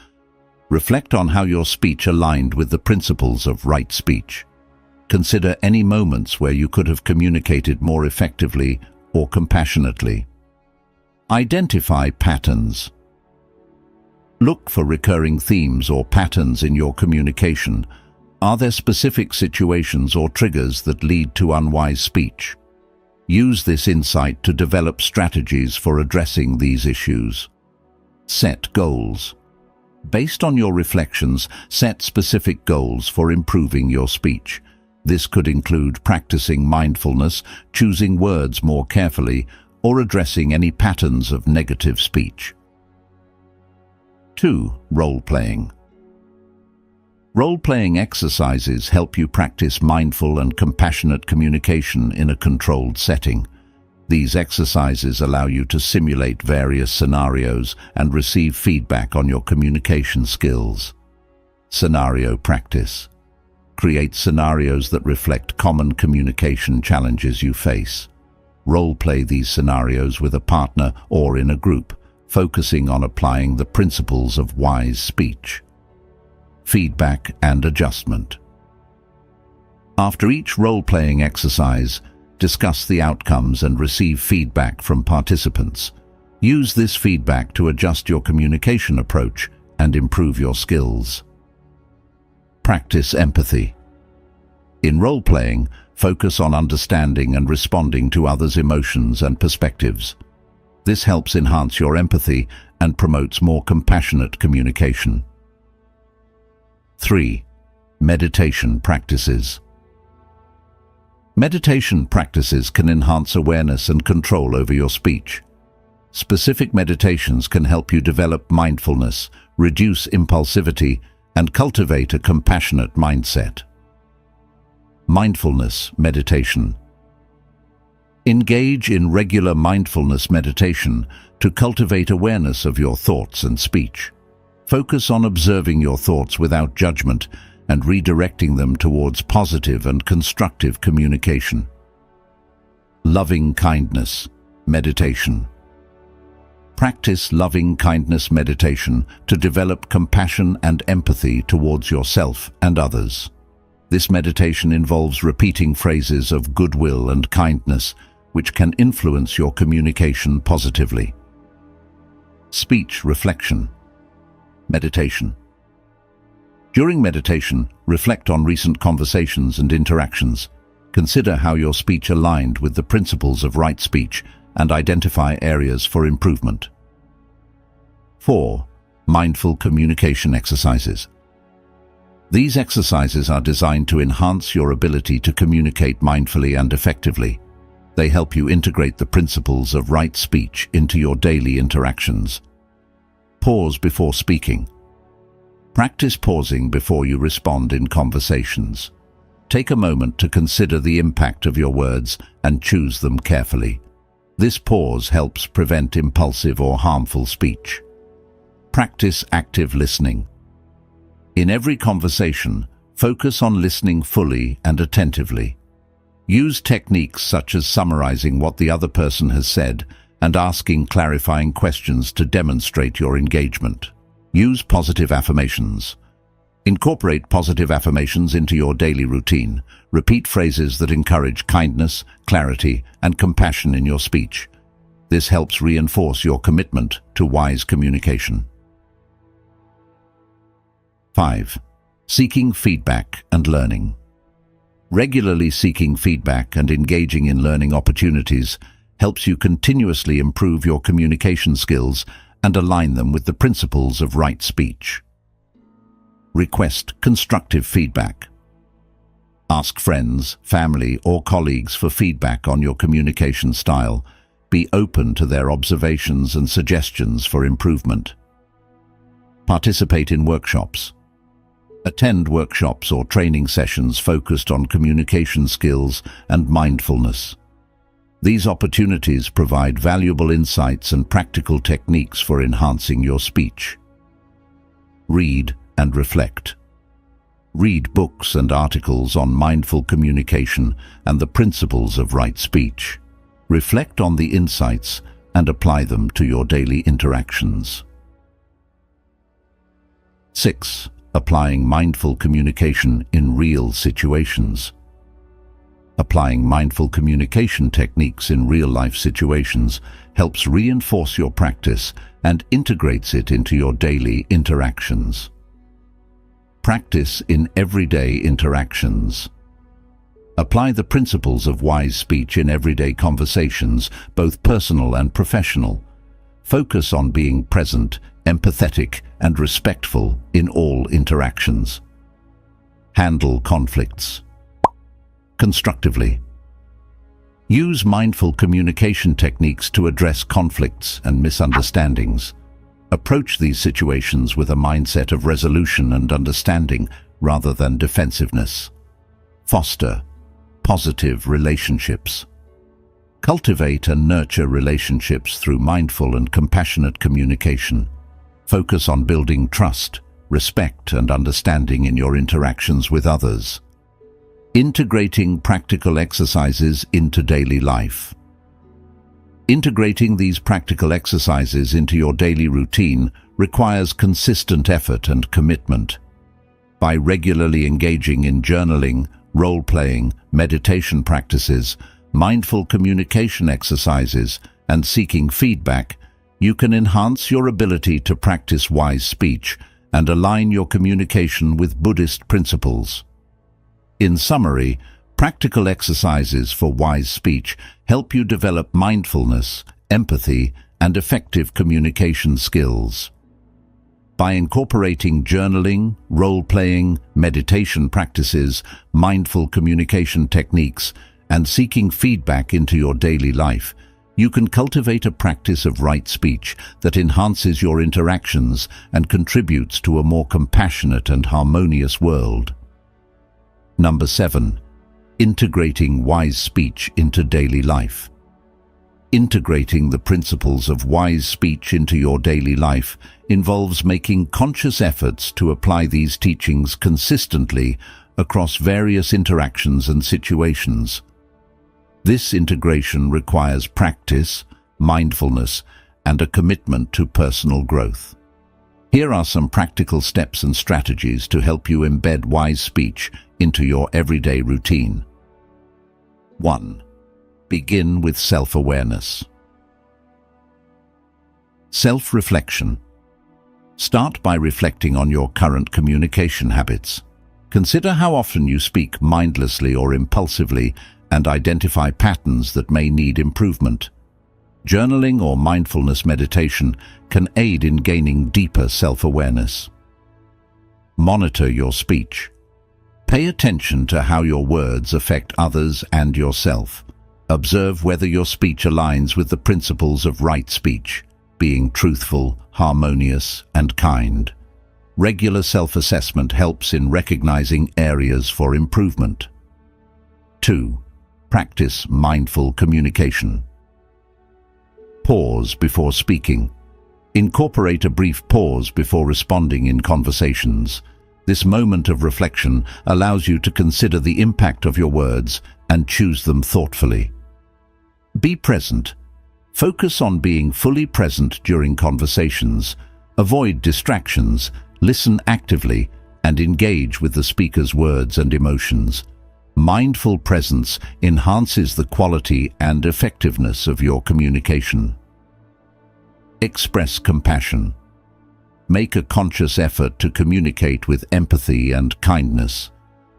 Reflect on how your speech aligned with the principles of right speech. Consider any moments where you could have communicated more effectively or compassionately. Identify patterns. Look for recurring themes or patterns in your communication. Are there specific situations or triggers that lead to unwise speech? Use this insight to develop strategies for addressing these issues. Set goals. Based on your reflections, set specific goals for improving your speech. This could include practicing mindfulness, choosing words more carefully, or addressing any patterns of negative speech. 2. Role-playing. Role-playing exercises help you practice mindful and compassionate communication in a controlled setting. These exercises allow you to simulate various scenarios and receive feedback on your communication skills. Scenario practice. Create scenarios that reflect common communication challenges you face. Role-play these scenarios with a partner or in a group, focusing on applying the principles of wise speech. Feedback and adjustment. After each role-playing exercise, discuss the outcomes and receive feedback from participants. Use this feedback to adjust your communication approach and improve your skills. Practice empathy. In role-playing, focus on understanding and responding to others' emotions and perspectives. This helps enhance your empathy and promotes more compassionate communication. 3. Meditation practices. Meditation practices can enhance awareness and control over your speech. Specific meditations can help you develop mindfulness, reduce impulsivity, and cultivate a compassionate mindset. Mindfulness meditation. Engage in regular mindfulness meditation to cultivate awareness of your thoughts and speech. Focus on observing your thoughts without judgment and redirecting them towards positive and constructive communication. Loving kindness meditation. Practice loving kindness meditation to develop compassion and empathy towards yourself and others. This meditation involves repeating phrases of goodwill and kindness, which can influence your communication positively. Speech reflection meditation. During meditation, reflect on recent conversations and interactions. Consider how your speech aligned with the principles of right speech and identify areas for improvement. 4. Mindful communication exercises. These exercises are designed to enhance your ability to communicate mindfully and effectively. They help you integrate the principles of right speech into your daily interactions. Pause before speaking. Practice pausing before you respond in conversations. Take a moment to consider the impact of your words and choose them carefully. This pause helps prevent impulsive or harmful speech. Practice active listening. In every conversation, focus on listening fully and attentively. Use techniques such as summarizing what the other person has said and asking clarifying questions to demonstrate your engagement. Use positive affirmations. Incorporate positive affirmations into your daily routine. Repeat phrases that encourage kindness, clarity, and compassion in your speech. This helps reinforce your commitment to wise communication. 5. Seeking feedback and learning. Regularly seeking feedback and engaging in learning opportunities helps you continuously improve your communication skills and align them with the principles of right speech. Request constructive feedback. Ask friends, family, or colleagues for feedback on your communication style. Be open to their observations and suggestions for improvement. Participate in workshops. Attend workshops or training sessions focused on communication skills and mindfulness. These opportunities provide valuable insights and practical techniques for enhancing your speech. Read and reflect. Read books and articles on mindful communication and the principles of right speech. Reflect on the insights and apply them to your daily interactions. 6. Applying mindful communication in real situations. Applying mindful communication techniques in real-life situations helps reinforce your practice and integrates it into your daily interactions. Practice in everyday interactions. Apply the principles of wise speech in everyday conversations, both personal and professional. Focus on being present, empathetic, and respectful in all interactions. Handle conflicts constructively. Use mindful communication techniques to address conflicts and misunderstandings. Approach these situations with a mindset of resolution and understanding rather than defensiveness. Foster positive relationships. Cultivate and nurture relationships through mindful and compassionate communication. Focus on building trust, respect, and understanding in your interactions with others. Integrating practical exercises into daily life. Integrating these practical exercises into your daily routine requires consistent effort and commitment. By regularly engaging in journaling, role-playing, meditation practices, mindful communication exercises, and seeking feedback, you can enhance your ability to practice wise speech and align your communication with Buddhist principles. In summary, practical exercises for wise speech help you develop mindfulness, empathy, and effective communication skills. By incorporating journaling, role-playing, meditation practices, mindful communication techniques, and seeking feedback into your daily life, you can cultivate a practice of right speech that enhances your interactions and contributes to a more compassionate and harmonious world. Number 7. Integrating wise speech into daily life. Integrating the principles of wise speech into your daily life involves making conscious efforts to apply these teachings consistently across various interactions and situations. This integration requires practice, mindfulness, and a commitment to personal growth. Here are some practical steps and strategies to help you embed wise speech into your everyday routine. 1. Begin with self-awareness. Self-reflection. Start by reflecting on your current communication habits. Consider how often you speak mindlessly or impulsively and identify patterns that may need improvement. Journaling or mindfulness meditation can aid in gaining deeper self-awareness. Monitor your speech. Pay attention to how your words affect others and yourself. Observe whether your speech aligns with the principles of right speech, being truthful, harmonious, and kind. Regular self-assessment helps in recognizing areas for improvement. 2. Practice mindful communication. Pause before speaking. Incorporate a brief pause before responding in conversations. This moment of reflection allows you to consider the impact of your words and choose them thoughtfully. Be present. Focus on being fully present during conversations. Avoid distractions, listen actively, and engage with the speaker's words and emotions. Mindful presence enhances the quality and effectiveness of your communication. Express compassion. Make a conscious effort to communicate with empathy and kindness.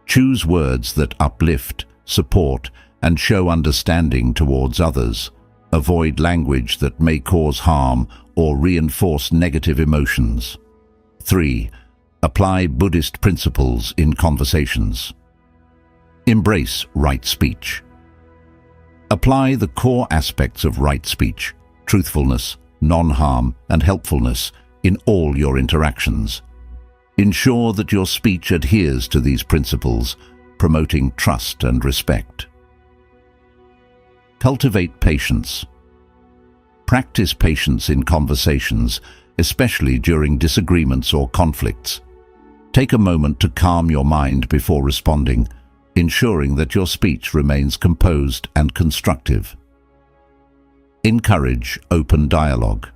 Choose words that uplift, support, and show understanding towards others. Avoid language that may cause harm or reinforce negative emotions. 3. Apply Buddhist principles in conversations. Embrace right speech. Apply the core aspects of right speech, truthfulness, non-harm, and helpfulness in all your interactions. Ensure that your speech adheres to these principles, promoting trust and respect. Cultivate patience. Practice patience in conversations, especially during disagreements or conflicts. Take a moment to calm your mind before responding, ensuring that your speech remains composed and constructive. Encourage open dialogue.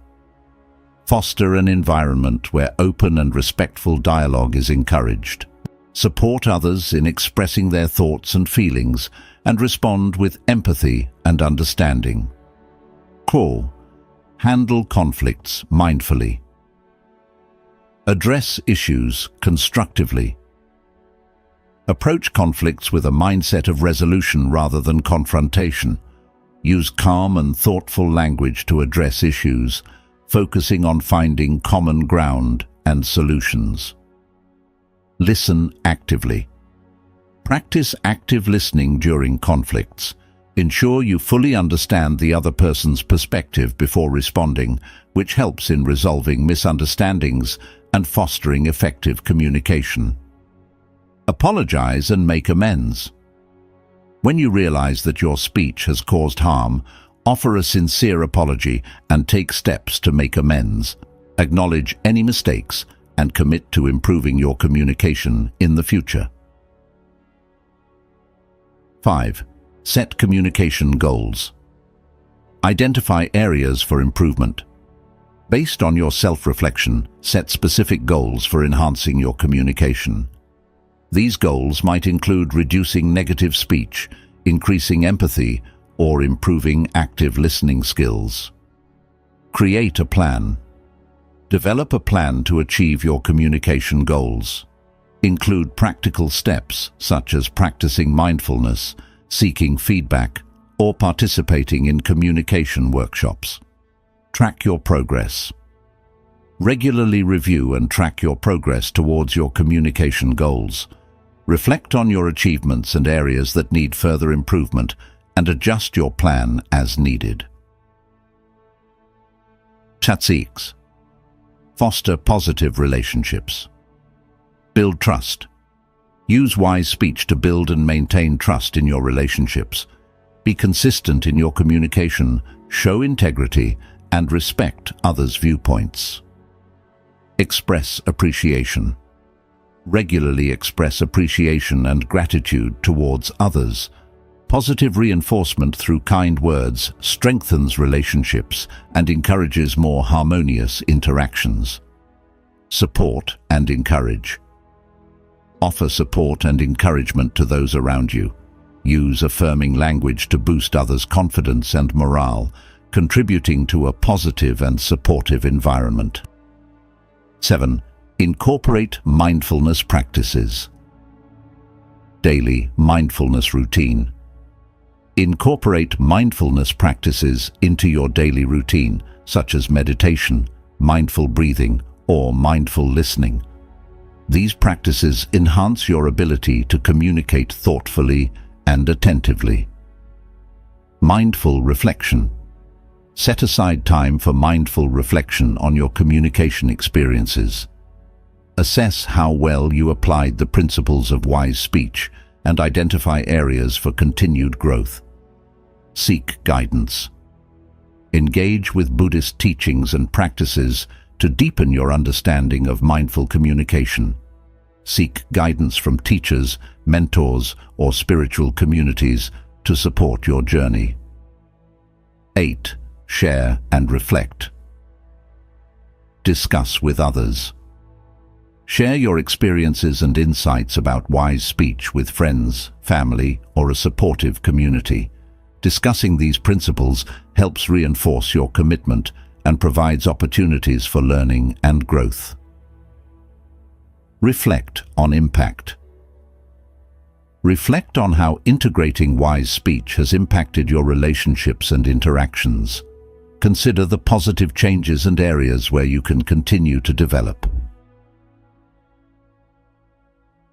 Foster an environment where open and respectful dialogue is encouraged. Support others in expressing their thoughts and feelings, and respond with empathy and understanding. Core. Handle conflicts mindfully. Address issues constructively. Approach conflicts with a mindset of resolution rather than confrontation. Use calm and thoughtful language to address issues, focusing on finding common ground and solutions. Listen actively. Practice active listening during conflicts. Ensure you fully understand the other person's perspective before responding, which helps in resolving misunderstandings and fostering effective communication. Apologize and make amends. When you realize that your speech has caused harm, offer a sincere apology and take steps to make amends. Acknowledge any mistakes and commit to improving your communication in the future. 5. Set communication goals. Identify areas for improvement. Based on your self-reflection, set specific goals for enhancing your communication. These goals might include reducing negative speech, increasing empathy, or improving active listening skills. Create a plan. Develop a plan to achieve your communication goals. Include practical steps such as practicing mindfulness, seeking feedback, or participating in communication workshops. Track your progress. Regularly review and track your progress towards your communication goals. Reflect on your achievements and areas that need further improvement, and adjust your plan as needed. Tactics. Foster positive relationships. Build trust. Use wise speech to build and maintain trust in your relationships. Be consistent in your communication, show integrity, and respect others' viewpoints. Express appreciation. Regularly express appreciation and gratitude towards others. Positive reinforcement through kind words strengthens relationships and encourages more harmonious interactions. Support and encourage. Offer support and encouragement to those around you. Use affirming language to boost others' confidence and morale, contributing to a positive and supportive environment. 7. Incorporate mindfulness practices. Daily mindfulness routine. Incorporate mindfulness practices into your daily routine, such as meditation, mindful breathing, or mindful listening. These practices enhance your ability to communicate thoughtfully and attentively. Mindful reflection. Set aside time for mindful reflection on your communication experiences. Assess how well you applied the principles of wise speech and identify areas for continued growth. Seek guidance. Engage with Buddhist teachings and practices to deepen your understanding of mindful communication. Seek guidance from teachers, mentors, or spiritual communities to support your journey. 8. Share and reflect. Discuss with others. Share your experiences and insights about wise speech with friends, family, or a supportive community. Discussing these principles helps reinforce your commitment and provides opportunities for learning and growth. Reflect on impact. Reflect on how integrating wise speech has impacted your relationships and interactions. Consider the positive changes and areas where you can continue to develop.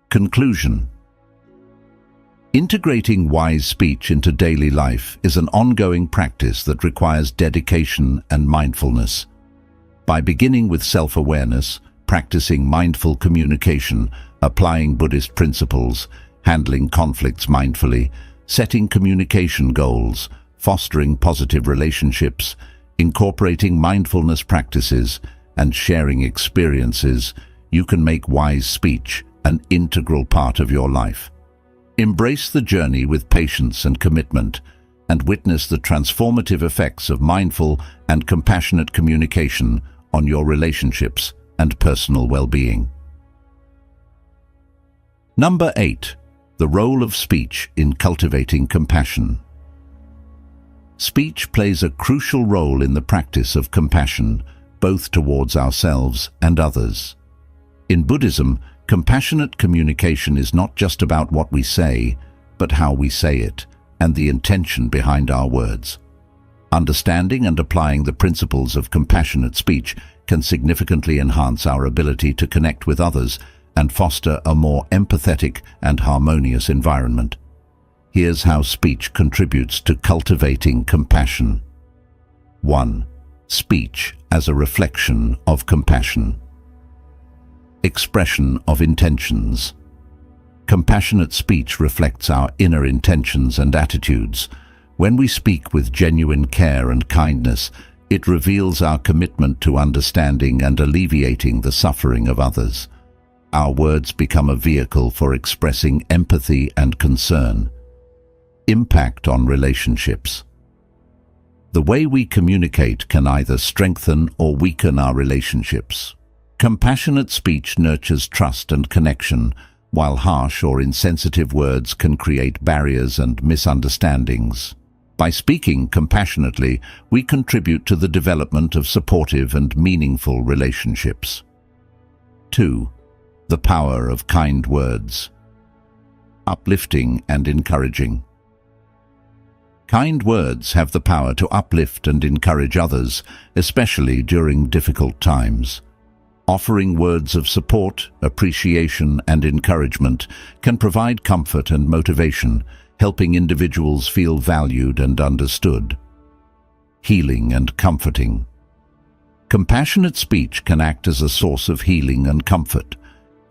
Conclusion. Integrating wise speech into daily life is an ongoing practice that requires dedication and mindfulness. By beginning with self-awareness, practicing mindful communication, applying Buddhist principles, handling conflicts mindfully, setting communication goals, fostering positive relationships, incorporating mindfulness practices, and sharing experiences, you can make wise speech an integral part of your life. Embrace the journey with patience and commitment, and witness the transformative effects of mindful and compassionate communication on your relationships and personal well-being. Number 8. The role of speech in cultivating compassion. Speech plays a crucial role in the practice of compassion, both towards ourselves and others. In Buddhism, compassionate communication is not just about what we say, but how we say it, and the intention behind our words. Understanding and applying the principles of compassionate speech can significantly enhance our ability to connect with others and foster a more empathetic and harmonious environment. Here's how speech contributes to cultivating compassion. 1. Speech as a reflection of compassion. Expression of intentions. Compassionate speech reflects our inner intentions and attitudes. When we speak with genuine care and kindness, it reveals our commitment to understanding and alleviating the suffering of others. Our words become a vehicle for expressing empathy and concern. Impact on relationships. The way we communicate can either strengthen or weaken our relationships. Compassionate speech nurtures trust and connection, while harsh or insensitive words can create barriers and misunderstandings. By speaking compassionately, we contribute to the development of supportive and meaningful relationships. 2. The power of kind words. Uplifting and encouraging. Kind words have the power to uplift and encourage others, especially during difficult times. Offering words of support, appreciation, and encouragement can provide comfort and motivation, helping individuals feel valued and understood. Healing and comforting. Compassionate speech can act as a source of healing and comfort.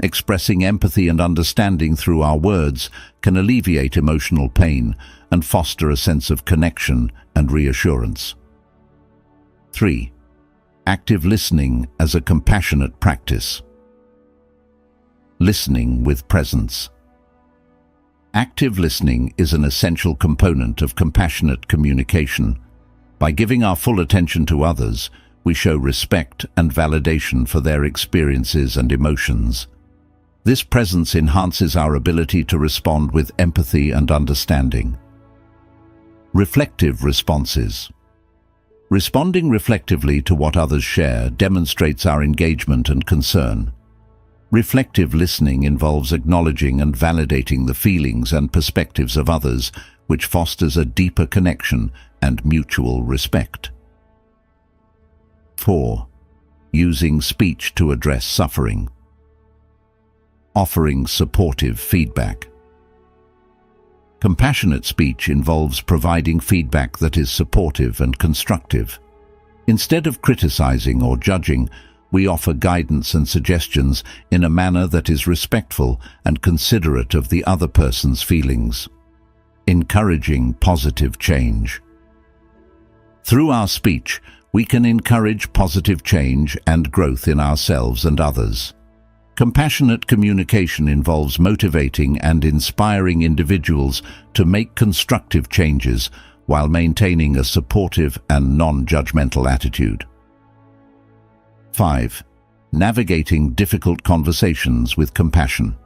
Expressing empathy and understanding through our words can alleviate emotional pain and foster a sense of connection and reassurance. 3. Active listening as a compassionate practice. Listening with presence. Active listening is an essential component of compassionate communication. By giving our full attention to others, we show respect and validation for their experiences and emotions. This presence enhances our ability to respond with empathy and understanding. Reflective responses. Responding reflectively to what others share demonstrates our engagement and concern. Reflective listening involves acknowledging and validating the feelings and perspectives of others, which fosters a deeper connection and mutual respect. 4. Using speech to address suffering. Offering supportive feedback. Compassionate speech involves providing feedback that is supportive and constructive. Instead of criticizing or judging, we offer guidance and suggestions in a manner that is respectful and considerate of the other person's feelings. Encouraging positive change. Through our speech, we can encourage positive change and growth in ourselves and others. Compassionate communication involves motivating and inspiring individuals to make constructive changes while maintaining a supportive and non-judgmental attitude. 5. Navigating difficult conversations with compassion.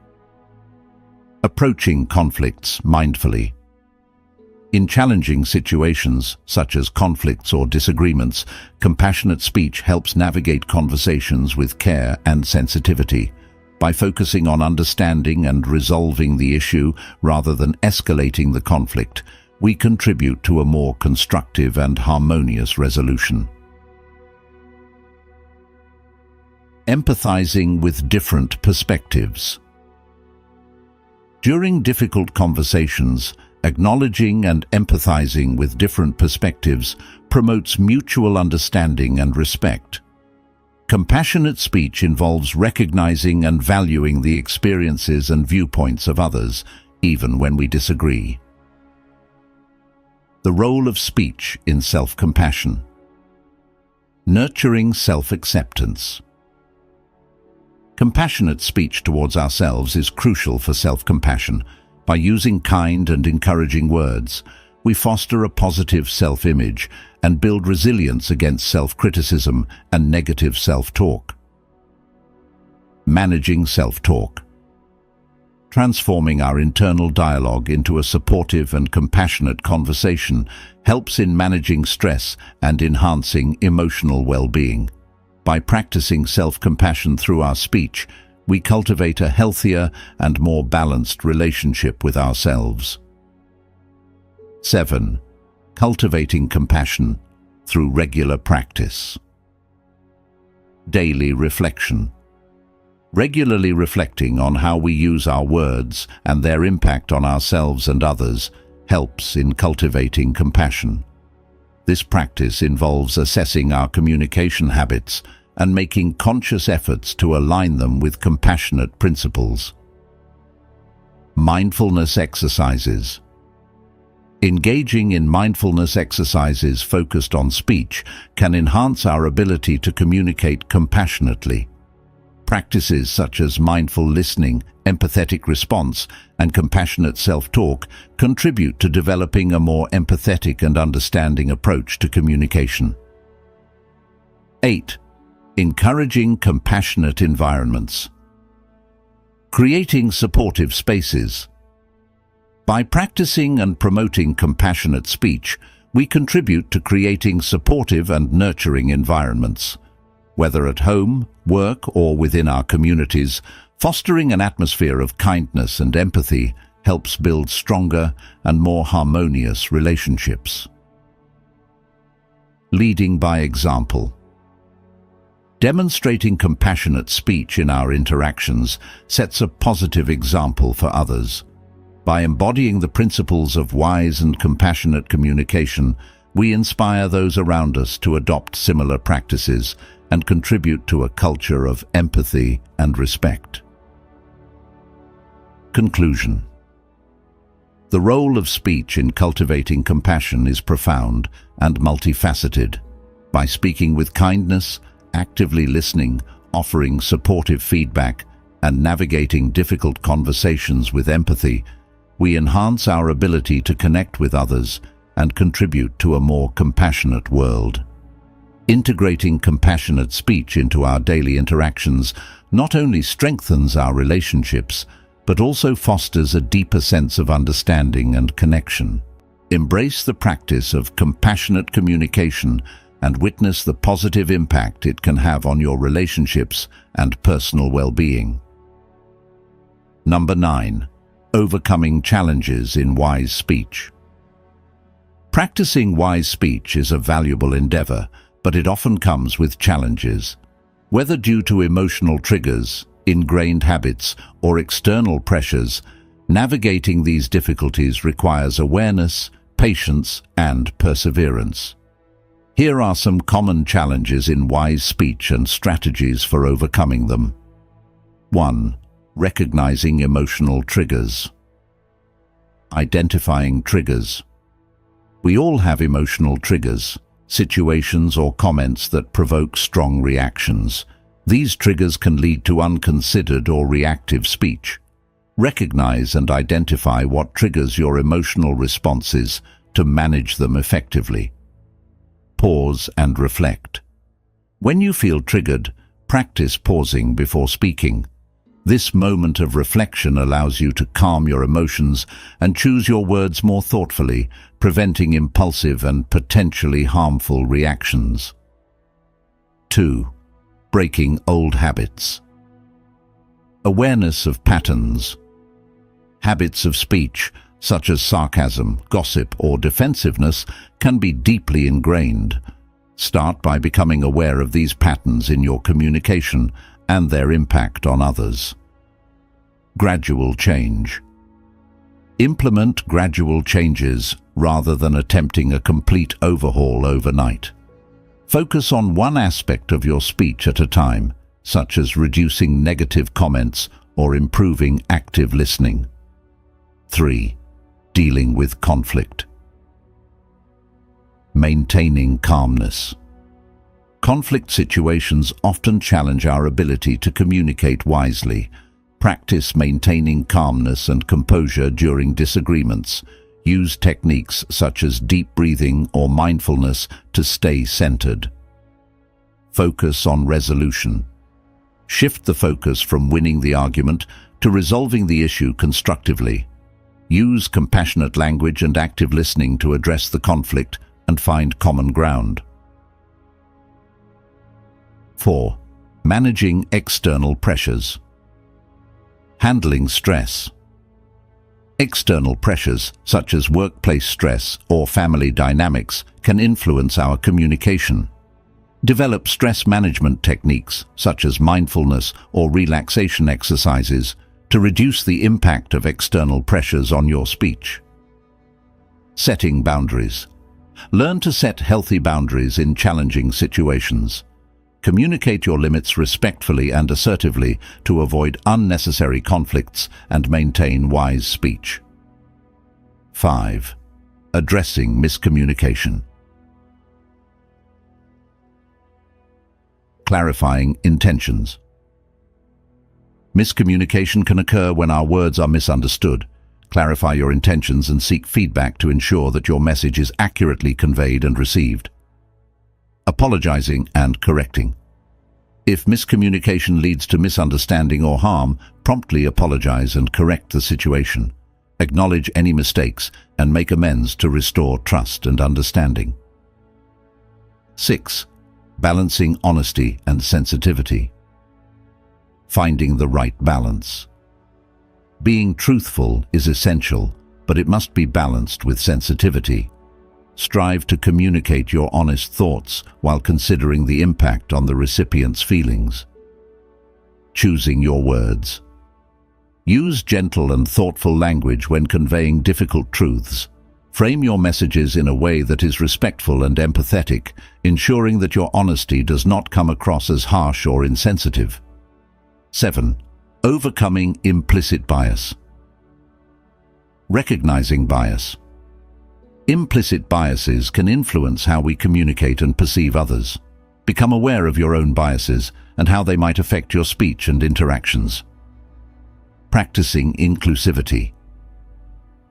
Approaching conflicts mindfully. In challenging situations, such as conflicts or disagreements, compassionate speech helps navigate conversations with care and sensitivity. By focusing on understanding and resolving the issue rather than escalating the conflict, we contribute to a more constructive and harmonious resolution. Empathizing with different perspectives. During difficult conversations, acknowledging and empathizing with different perspectives promotes mutual understanding and respect. Compassionate speech involves recognizing and valuing the experiences and viewpoints of others, even when we disagree. The role of speech in self-compassion. Nurturing self-acceptance. Compassionate speech towards ourselves is crucial for self-compassion. By using kind and encouraging words, we foster a positive self-image and build resilience against self-criticism and negative self-talk. Managing self-talk. Transforming our internal dialogue into a supportive and compassionate conversation helps in managing stress and enhancing emotional well-being. By practicing self-compassion through our speech, we cultivate a healthier and more balanced relationship with ourselves. 7. Cultivating compassion through regular practice. Daily reflection. Regularly reflecting on how we use our words and their impact on ourselves and others helps in cultivating compassion. This practice involves assessing our communication habits and making conscious efforts to align them with compassionate principles. Mindfulness exercises. Engaging in mindfulness exercises focused on speech can enhance our ability to communicate compassionately. Practices such as mindful listening, empathetic response, and compassionate self-talk contribute to developing a more empathetic and understanding approach to communication. 8. Encouraging compassionate environments. Creating supportive spaces. By practicing and promoting compassionate speech, we contribute to creating supportive and nurturing environments. Whether at home, work, or within our communities, fostering an atmosphere of kindness and empathy helps build stronger and more harmonious relationships. Leading by example. Demonstrating compassionate speech in our interactions sets a positive example for others. By embodying the principles of wise and compassionate communication, we inspire those around us to adopt similar practices and contribute to a culture of empathy and respect. Conclusion. The role of speech in cultivating compassion is profound and multifaceted. By speaking with kindness, actively listening, offering supportive feedback, and navigating difficult conversations with empathy, we enhance our ability to connect with others and contribute to a more compassionate world. Integrating compassionate speech into our daily interactions not only strengthens our relationships, but also fosters a deeper sense of understanding and connection. Embrace the practice of compassionate communication and witness the positive impact it can have on your relationships and personal well-being. Number 9. Overcoming challenges in wise speech. Practicing wise speech is a valuable endeavor, but it often comes with challenges. Whether due to emotional triggers, ingrained habits, or external pressures, navigating these difficulties requires awareness, patience, and perseverance. Here are some common challenges in wise speech and strategies for overcoming them. 1. Recognizing emotional triggers. Identifying triggers. We all have emotional triggers, situations or comments that provoke strong reactions. These triggers can lead to unconsidered or reactive speech. Recognize and identify what triggers your emotional responses to manage them effectively. Pause and reflect. When you feel triggered, practice pausing before speaking. This moment of reflection allows you to calm your emotions and choose your words more thoughtfully, preventing impulsive and potentially harmful reactions. 2. Breaking old habits. Awareness of patterns. Habits of speech, such as sarcasm, gossip, or defensiveness, can be deeply ingrained. Start by becoming aware of these patterns in your communication and their impact on others. Gradual change. Implement gradual changes rather than attempting a complete overhaul overnight. Focus on one aspect of your speech at a time, such as reducing negative comments or improving active listening. 3. Dealing with conflict. Maintaining calmness. Conflict situations often challenge our ability to communicate wisely. Practice maintaining calmness and composure during disagreements. Use techniques such as deep breathing or mindfulness to stay centered. Focus on resolution. Shift the focus from winning the argument to resolving the issue constructively. Use compassionate language and active listening to address the conflict and find common ground. 4. Managing external pressures. Handling stress. External pressures, such as workplace stress or family dynamics, can influence our communication. Develop stress management techniques, such as mindfulness or relaxation exercises, to reduce the impact of external pressures on your speech. Setting boundaries. Learn to set healthy boundaries in challenging situations. Communicate your limits respectfully and assertively to avoid unnecessary conflicts and maintain wise speech. 5. Addressing miscommunication. Clarifying intentions. Miscommunication can occur when our words are misunderstood. Clarify your intentions and seek feedback to ensure that your message is accurately conveyed and received. Apologizing and correcting. If miscommunication leads to misunderstanding or harm, promptly apologize and correct the situation. Acknowledge any mistakes and make amends to restore trust and understanding. 6. Balancing honesty and sensitivity. Finding the right balance. Being truthful is essential, but it must be balanced with sensitivity. Strive to communicate your honest thoughts while considering the impact on the recipient's feelings. Choosing your words. Use gentle and thoughtful language when conveying difficult truths. Frame your messages in a way that is respectful and empathetic, ensuring that your honesty does not come across as harsh or insensitive. 7. Overcoming implicit bias. Recognizing bias. Implicit biases can influence how we communicate and perceive others. Become aware of your own biases and how they might affect your speech and interactions. Practicing inclusivity.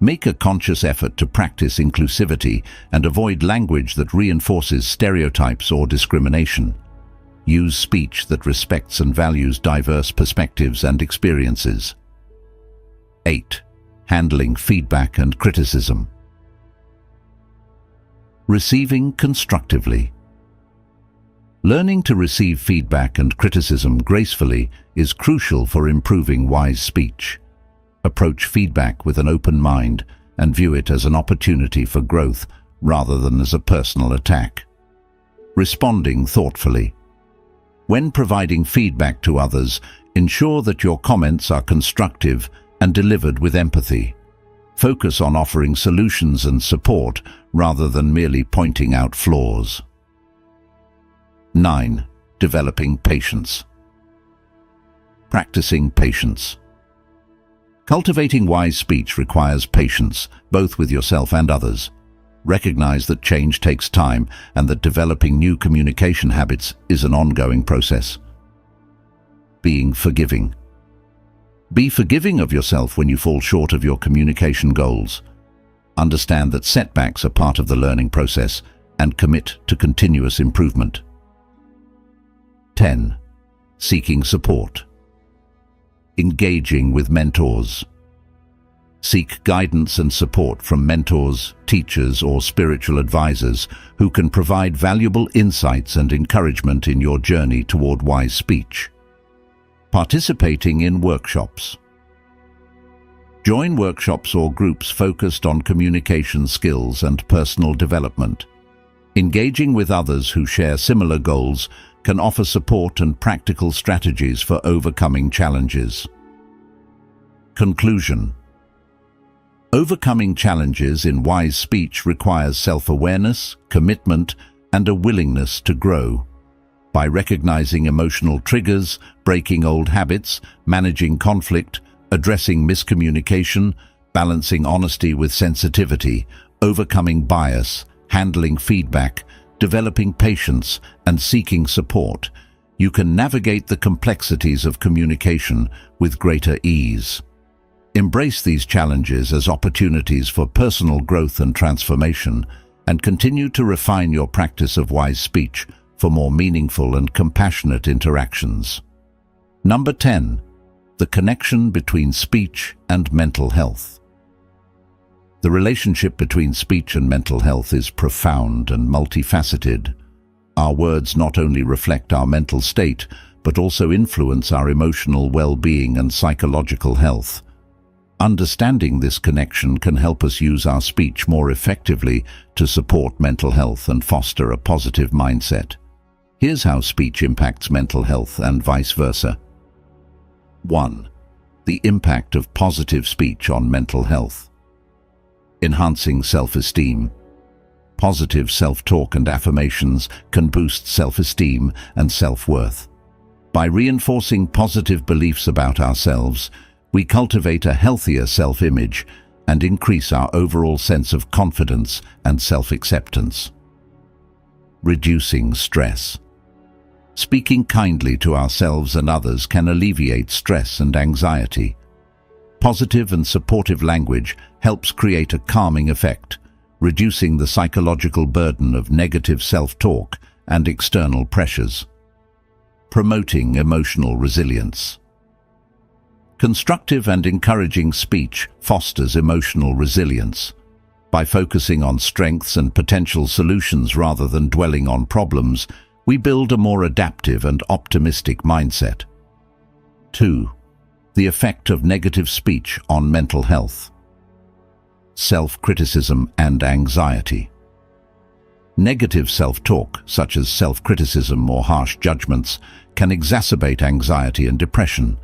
Make a conscious effort to practice inclusivity and avoid language that reinforces stereotypes or discrimination. Use speech that respects and values diverse perspectives and experiences. 8. Handling feedback and criticism. Receiving constructively. Learning to receive feedback and criticism gracefully is crucial for improving wise speech. Approach feedback with an open mind and view it as an opportunity for growth rather than as a personal attack. Responding thoughtfully. When providing feedback to others, ensure that your comments are constructive and delivered with empathy. Focus on offering solutions and support rather than merely pointing out flaws. 9. Developing patience. Practicing patience. Cultivating wise speech requires patience, both with yourself and others. Recognize that change takes time and that developing new communication habits is an ongoing process. Being forgiving. Be forgiving of yourself when you fall short of your communication goals. Understand that setbacks are part of the learning process and commit to continuous improvement. 10. Seeking support. Engaging with mentors. Seek guidance and support from mentors, teachers, or spiritual advisors who can provide valuable insights and encouragement in your journey toward wise speech. Participating in workshops. Join workshops or groups focused on communication skills and personal development. Engaging with others who share similar goals can offer support and practical strategies for overcoming challenges. Conclusion. Overcoming challenges in wise speech requires self-awareness, commitment, and a willingness to grow. By recognizing emotional triggers, breaking old habits, managing conflict, addressing miscommunication, balancing honesty with sensitivity, overcoming bias, handling feedback, developing patience, and seeking support, you can navigate the complexities of communication with greater ease. Embrace these challenges as opportunities for personal growth and transformation, and continue to refine your practice of wise speech for more meaningful and compassionate interactions. Number 10. The connection between speech and mental health. The relationship between speech and mental health is profound and multifaceted. Our words not only reflect our mental state, but also influence our emotional well-being and psychological health. Understanding this connection can help us use our speech more effectively to support mental health and foster a positive mindset. Here's how speech impacts mental health and vice versa. 1. The impact of positive speech on mental health. Enhancing self-esteem. Positive self-talk and affirmations can boost self-esteem and self-worth. By reinforcing positive beliefs about ourselves, we cultivate a healthier self-image and increase our overall sense of confidence and self-acceptance. Reducing stress. Speaking kindly to ourselves and others can alleviate stress and anxiety. Positive and supportive language helps create a calming effect, reducing the psychological burden of negative self-talk and external pressures. Promoting emotional resilience. Constructive and encouraging speech fosters emotional resilience. By focusing on strengths and potential solutions rather than dwelling on problems, we build a more adaptive and optimistic mindset. 2. The effect of negative speech on mental health. Self-criticism and anxiety. Negative self-talk, such as self-criticism or harsh judgments, can exacerbate anxiety and depression.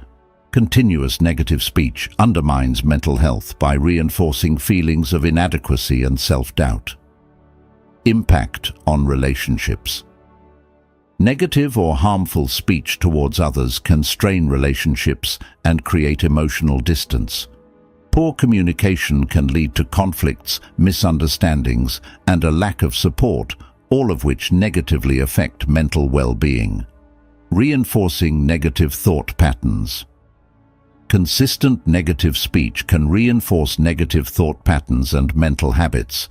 Continuous negative speech undermines mental health by reinforcing feelings of inadequacy and self-doubt. Impact on relationships. Negative or harmful speech towards others can strain relationships and create emotional distance. Poor communication can lead to conflicts, misunderstandings, and a lack of support, all of which negatively affect mental well-being. Reinforcing negative thought patterns. Consistent negative speech can reinforce negative thought patterns and mental habits.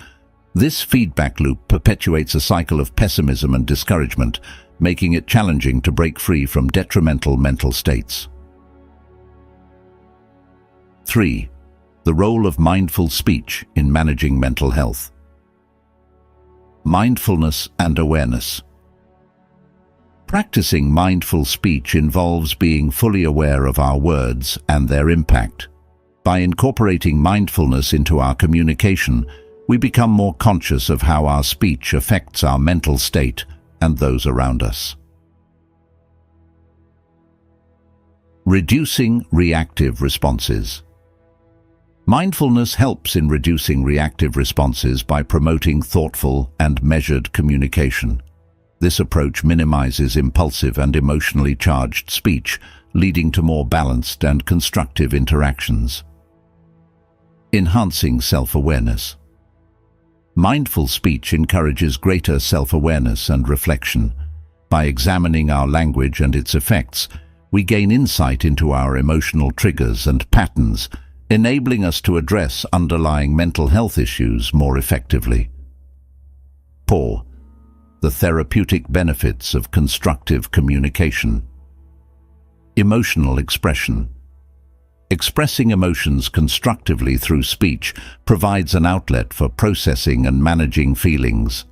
This feedback loop perpetuates a cycle of pessimism and discouragement, making it challenging to break free from detrimental mental states. 3. The role of mindful speech in managing mental health. Mindfulness and awareness. Practicing mindful speech involves being fully aware of our words and their impact. By incorporating mindfulness into our communication, we become more conscious of how our speech affects our mental state and those around us. Reducing reactive responses. Mindfulness helps in reducing reactive responses by promoting thoughtful and measured communication. This approach minimizes impulsive and emotionally charged speech, leading to more balanced and constructive interactions. Enhancing self-awareness. Mindful speech encourages greater self-awareness and reflection. By examining our language and its effects, we gain insight into our emotional triggers and patterns, enabling us to address underlying mental health issues more effectively. 4. The therapeutic benefits of constructive communication. Emotional expression. Expressing emotions constructively through speech provides an outlet for processing and managing feelings.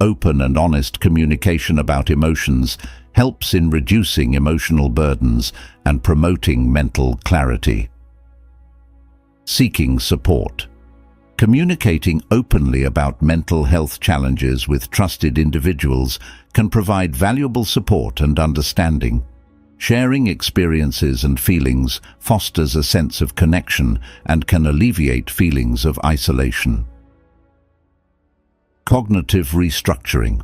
Open and honest communication about emotions helps in reducing emotional burdens and promoting mental clarity. Seeking support. Communicating openly about mental health challenges with trusted individuals can provide valuable support and understanding. Sharing experiences and feelings fosters a sense of connection and can alleviate feelings of isolation. Cognitive restructuring.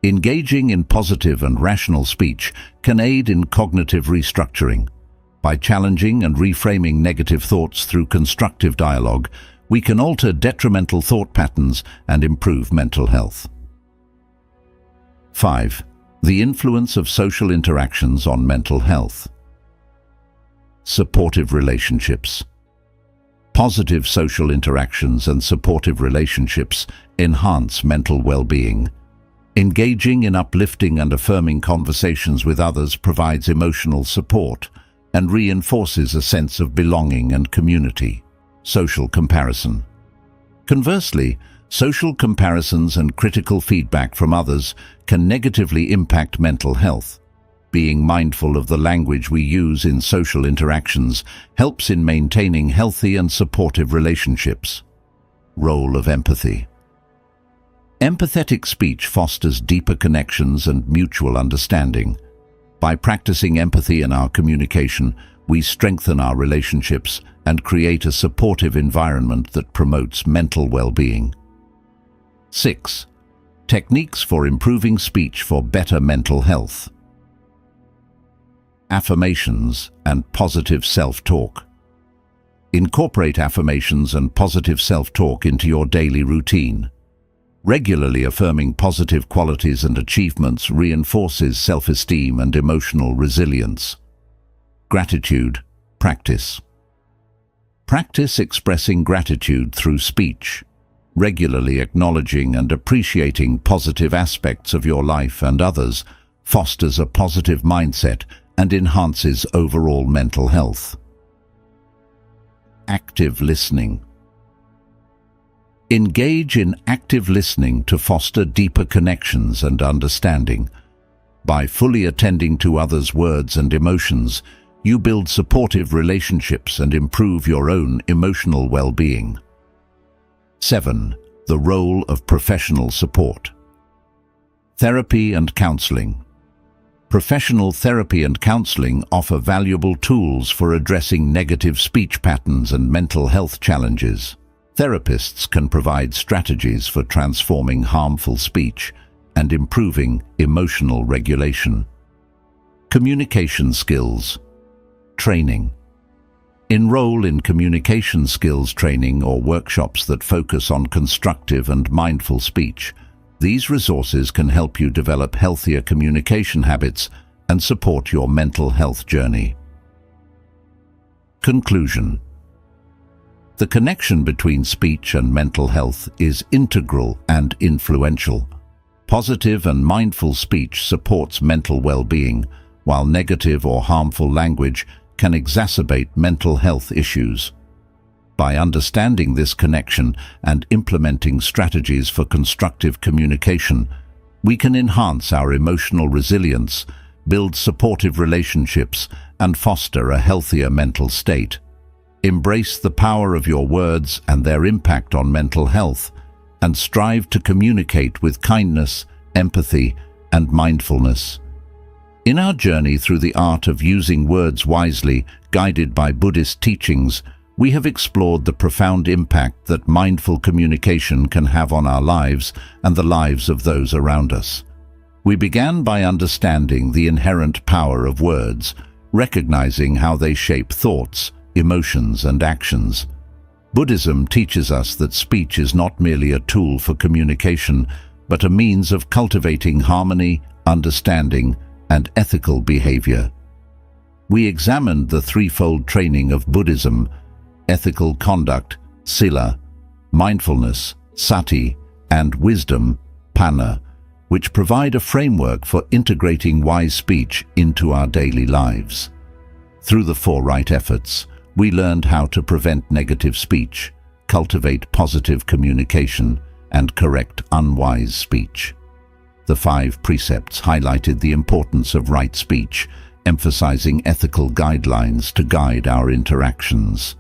Engaging in positive and rational speech can aid in cognitive restructuring. By challenging and reframing negative thoughts through constructive dialogue, we can alter detrimental thought patterns and improve mental health. 5. The influence of social interactions on mental health. Supportive relationships. Positive social interactions and supportive relationships enhance mental well-being. Engaging in uplifting and affirming conversations with others provides emotional support and reinforces a sense of belonging and community. Social comparison. Conversely, social comparisons and critical feedback from others can negatively impact mental health. Being mindful of the language we use in social interactions helps in maintaining healthy and supportive relationships. Role of empathy. Empathetic speech fosters deeper connections and mutual understanding. By practicing empathy in our communication, we strengthen our relationships and create a supportive environment that promotes mental well-being. 6. Techniques for improving speech for better mental health. Affirmations and positive self-talk. Incorporate affirmations and positive self-talk into your daily routine. Regularly affirming positive qualities and achievements reinforces self-esteem and emotional resilience. Gratitude practice. Practice expressing gratitude through speech. Regularly acknowledging and appreciating positive aspects of your life and others fosters a positive mindset and enhances overall mental health. Active listening. Engage in active listening to foster deeper connections and understanding. By fully attending to others' words and emotions, you build supportive relationships and improve your own emotional well-being. 7. The role of professional support. Therapy and counseling. Professional therapy and counseling offer valuable tools for addressing negative speech patterns and mental health challenges. Therapists can provide strategies for transforming harmful speech and improving emotional regulation. Communication skills. Training. Enroll in communication skills training or workshops that focus on constructive and mindful speech. These resources can help you develop healthier communication habits and support your mental health journey. Conclusion. The connection between speech and mental health is integral and influential. Positive and mindful speech supports mental well-being, while negative or harmful language can exacerbate mental health issues. By understanding this connection and implementing strategies for constructive communication, we can enhance our emotional resilience, build supportive relationships, and foster a healthier mental state. Embrace the power of your words and their impact on mental health, and strive to communicate with kindness, empathy, and mindfulness. In our journey through the art of using words wisely, guided by Buddhist teachings, we have explored the profound impact that mindful communication can have on our lives and the lives of those around us. We began by understanding the inherent power of words, recognizing how they shape thoughts, emotions, and actions. Buddhism teaches us that speech is not merely a tool for communication, but a means of cultivating harmony, understanding, and ethical behavior. We examined the threefold training of Buddhism: ethical conduct, sila, mindfulness, sati, and wisdom, panna, which provide a framework for integrating wise speech into our daily lives. Through the four right efforts, we learned how to prevent negative speech, cultivate positive communication, and correct unwise speech. The 5 precepts highlighted the importance of right speech, emphasizing ethical guidelines to guide our interactions.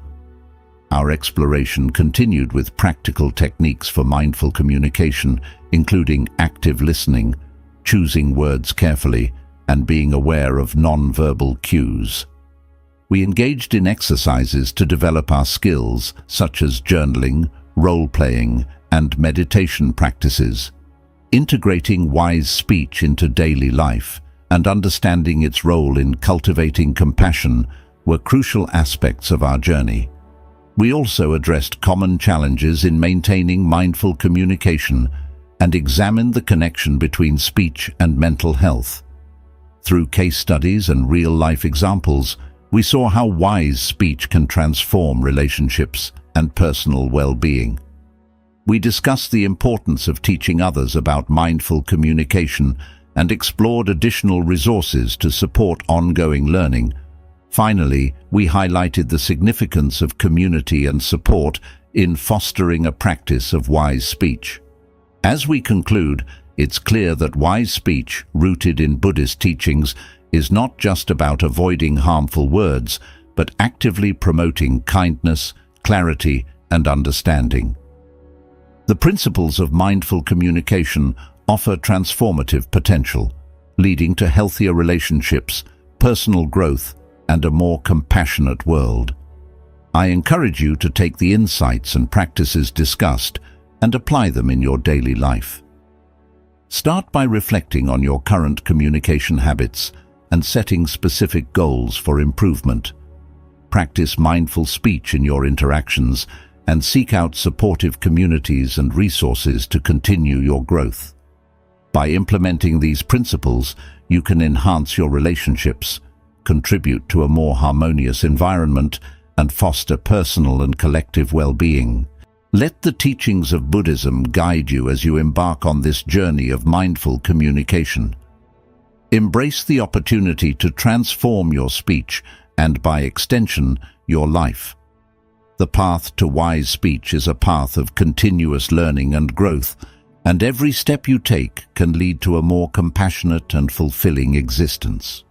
Our exploration continued with practical techniques for mindful communication, including active listening, choosing words carefully, and being aware of non-verbal cues. We engaged in exercises to develop our skills, such as journaling, role-playing, and meditation practices. Integrating wise speech into daily life and understanding its role in cultivating compassion were crucial aspects of our journey. We also addressed common challenges in maintaining mindful communication and examined the connection between speech and mental health. Through case studies and real-life examples, we saw how wise speech can transform relationships and personal well-being. We discussed the importance of teaching others about mindful communication and explored additional resources to support ongoing learning. Finally, we highlighted the significance of community and support in fostering a practice of wise speech. As we conclude, it's clear that wise speech, rooted in Buddhist teachings, is not just about avoiding harmful words, but actively promoting kindness, clarity, and understanding. The principles of mindful communication offer transformative potential, leading to healthier relationships, personal growth, and a more compassionate world. I encourage you to take the insights and practices discussed and apply them in your daily life. Start by reflecting on your current communication habits and setting specific goals for improvement. Practice mindful speech in your interactions and seek out supportive communities and resources to continue your growth. By implementing these principles, you can enhance your relationships, contribute to a more harmonious environment, and foster personal and collective well-being. Let the teachings of Buddhism guide you as you embark on this journey of mindful communication. Embrace the opportunity to transform your speech and, by extension, your life. The path to wise speech is a path of continuous learning and growth, and every step you take can lead to a more compassionate and fulfilling existence.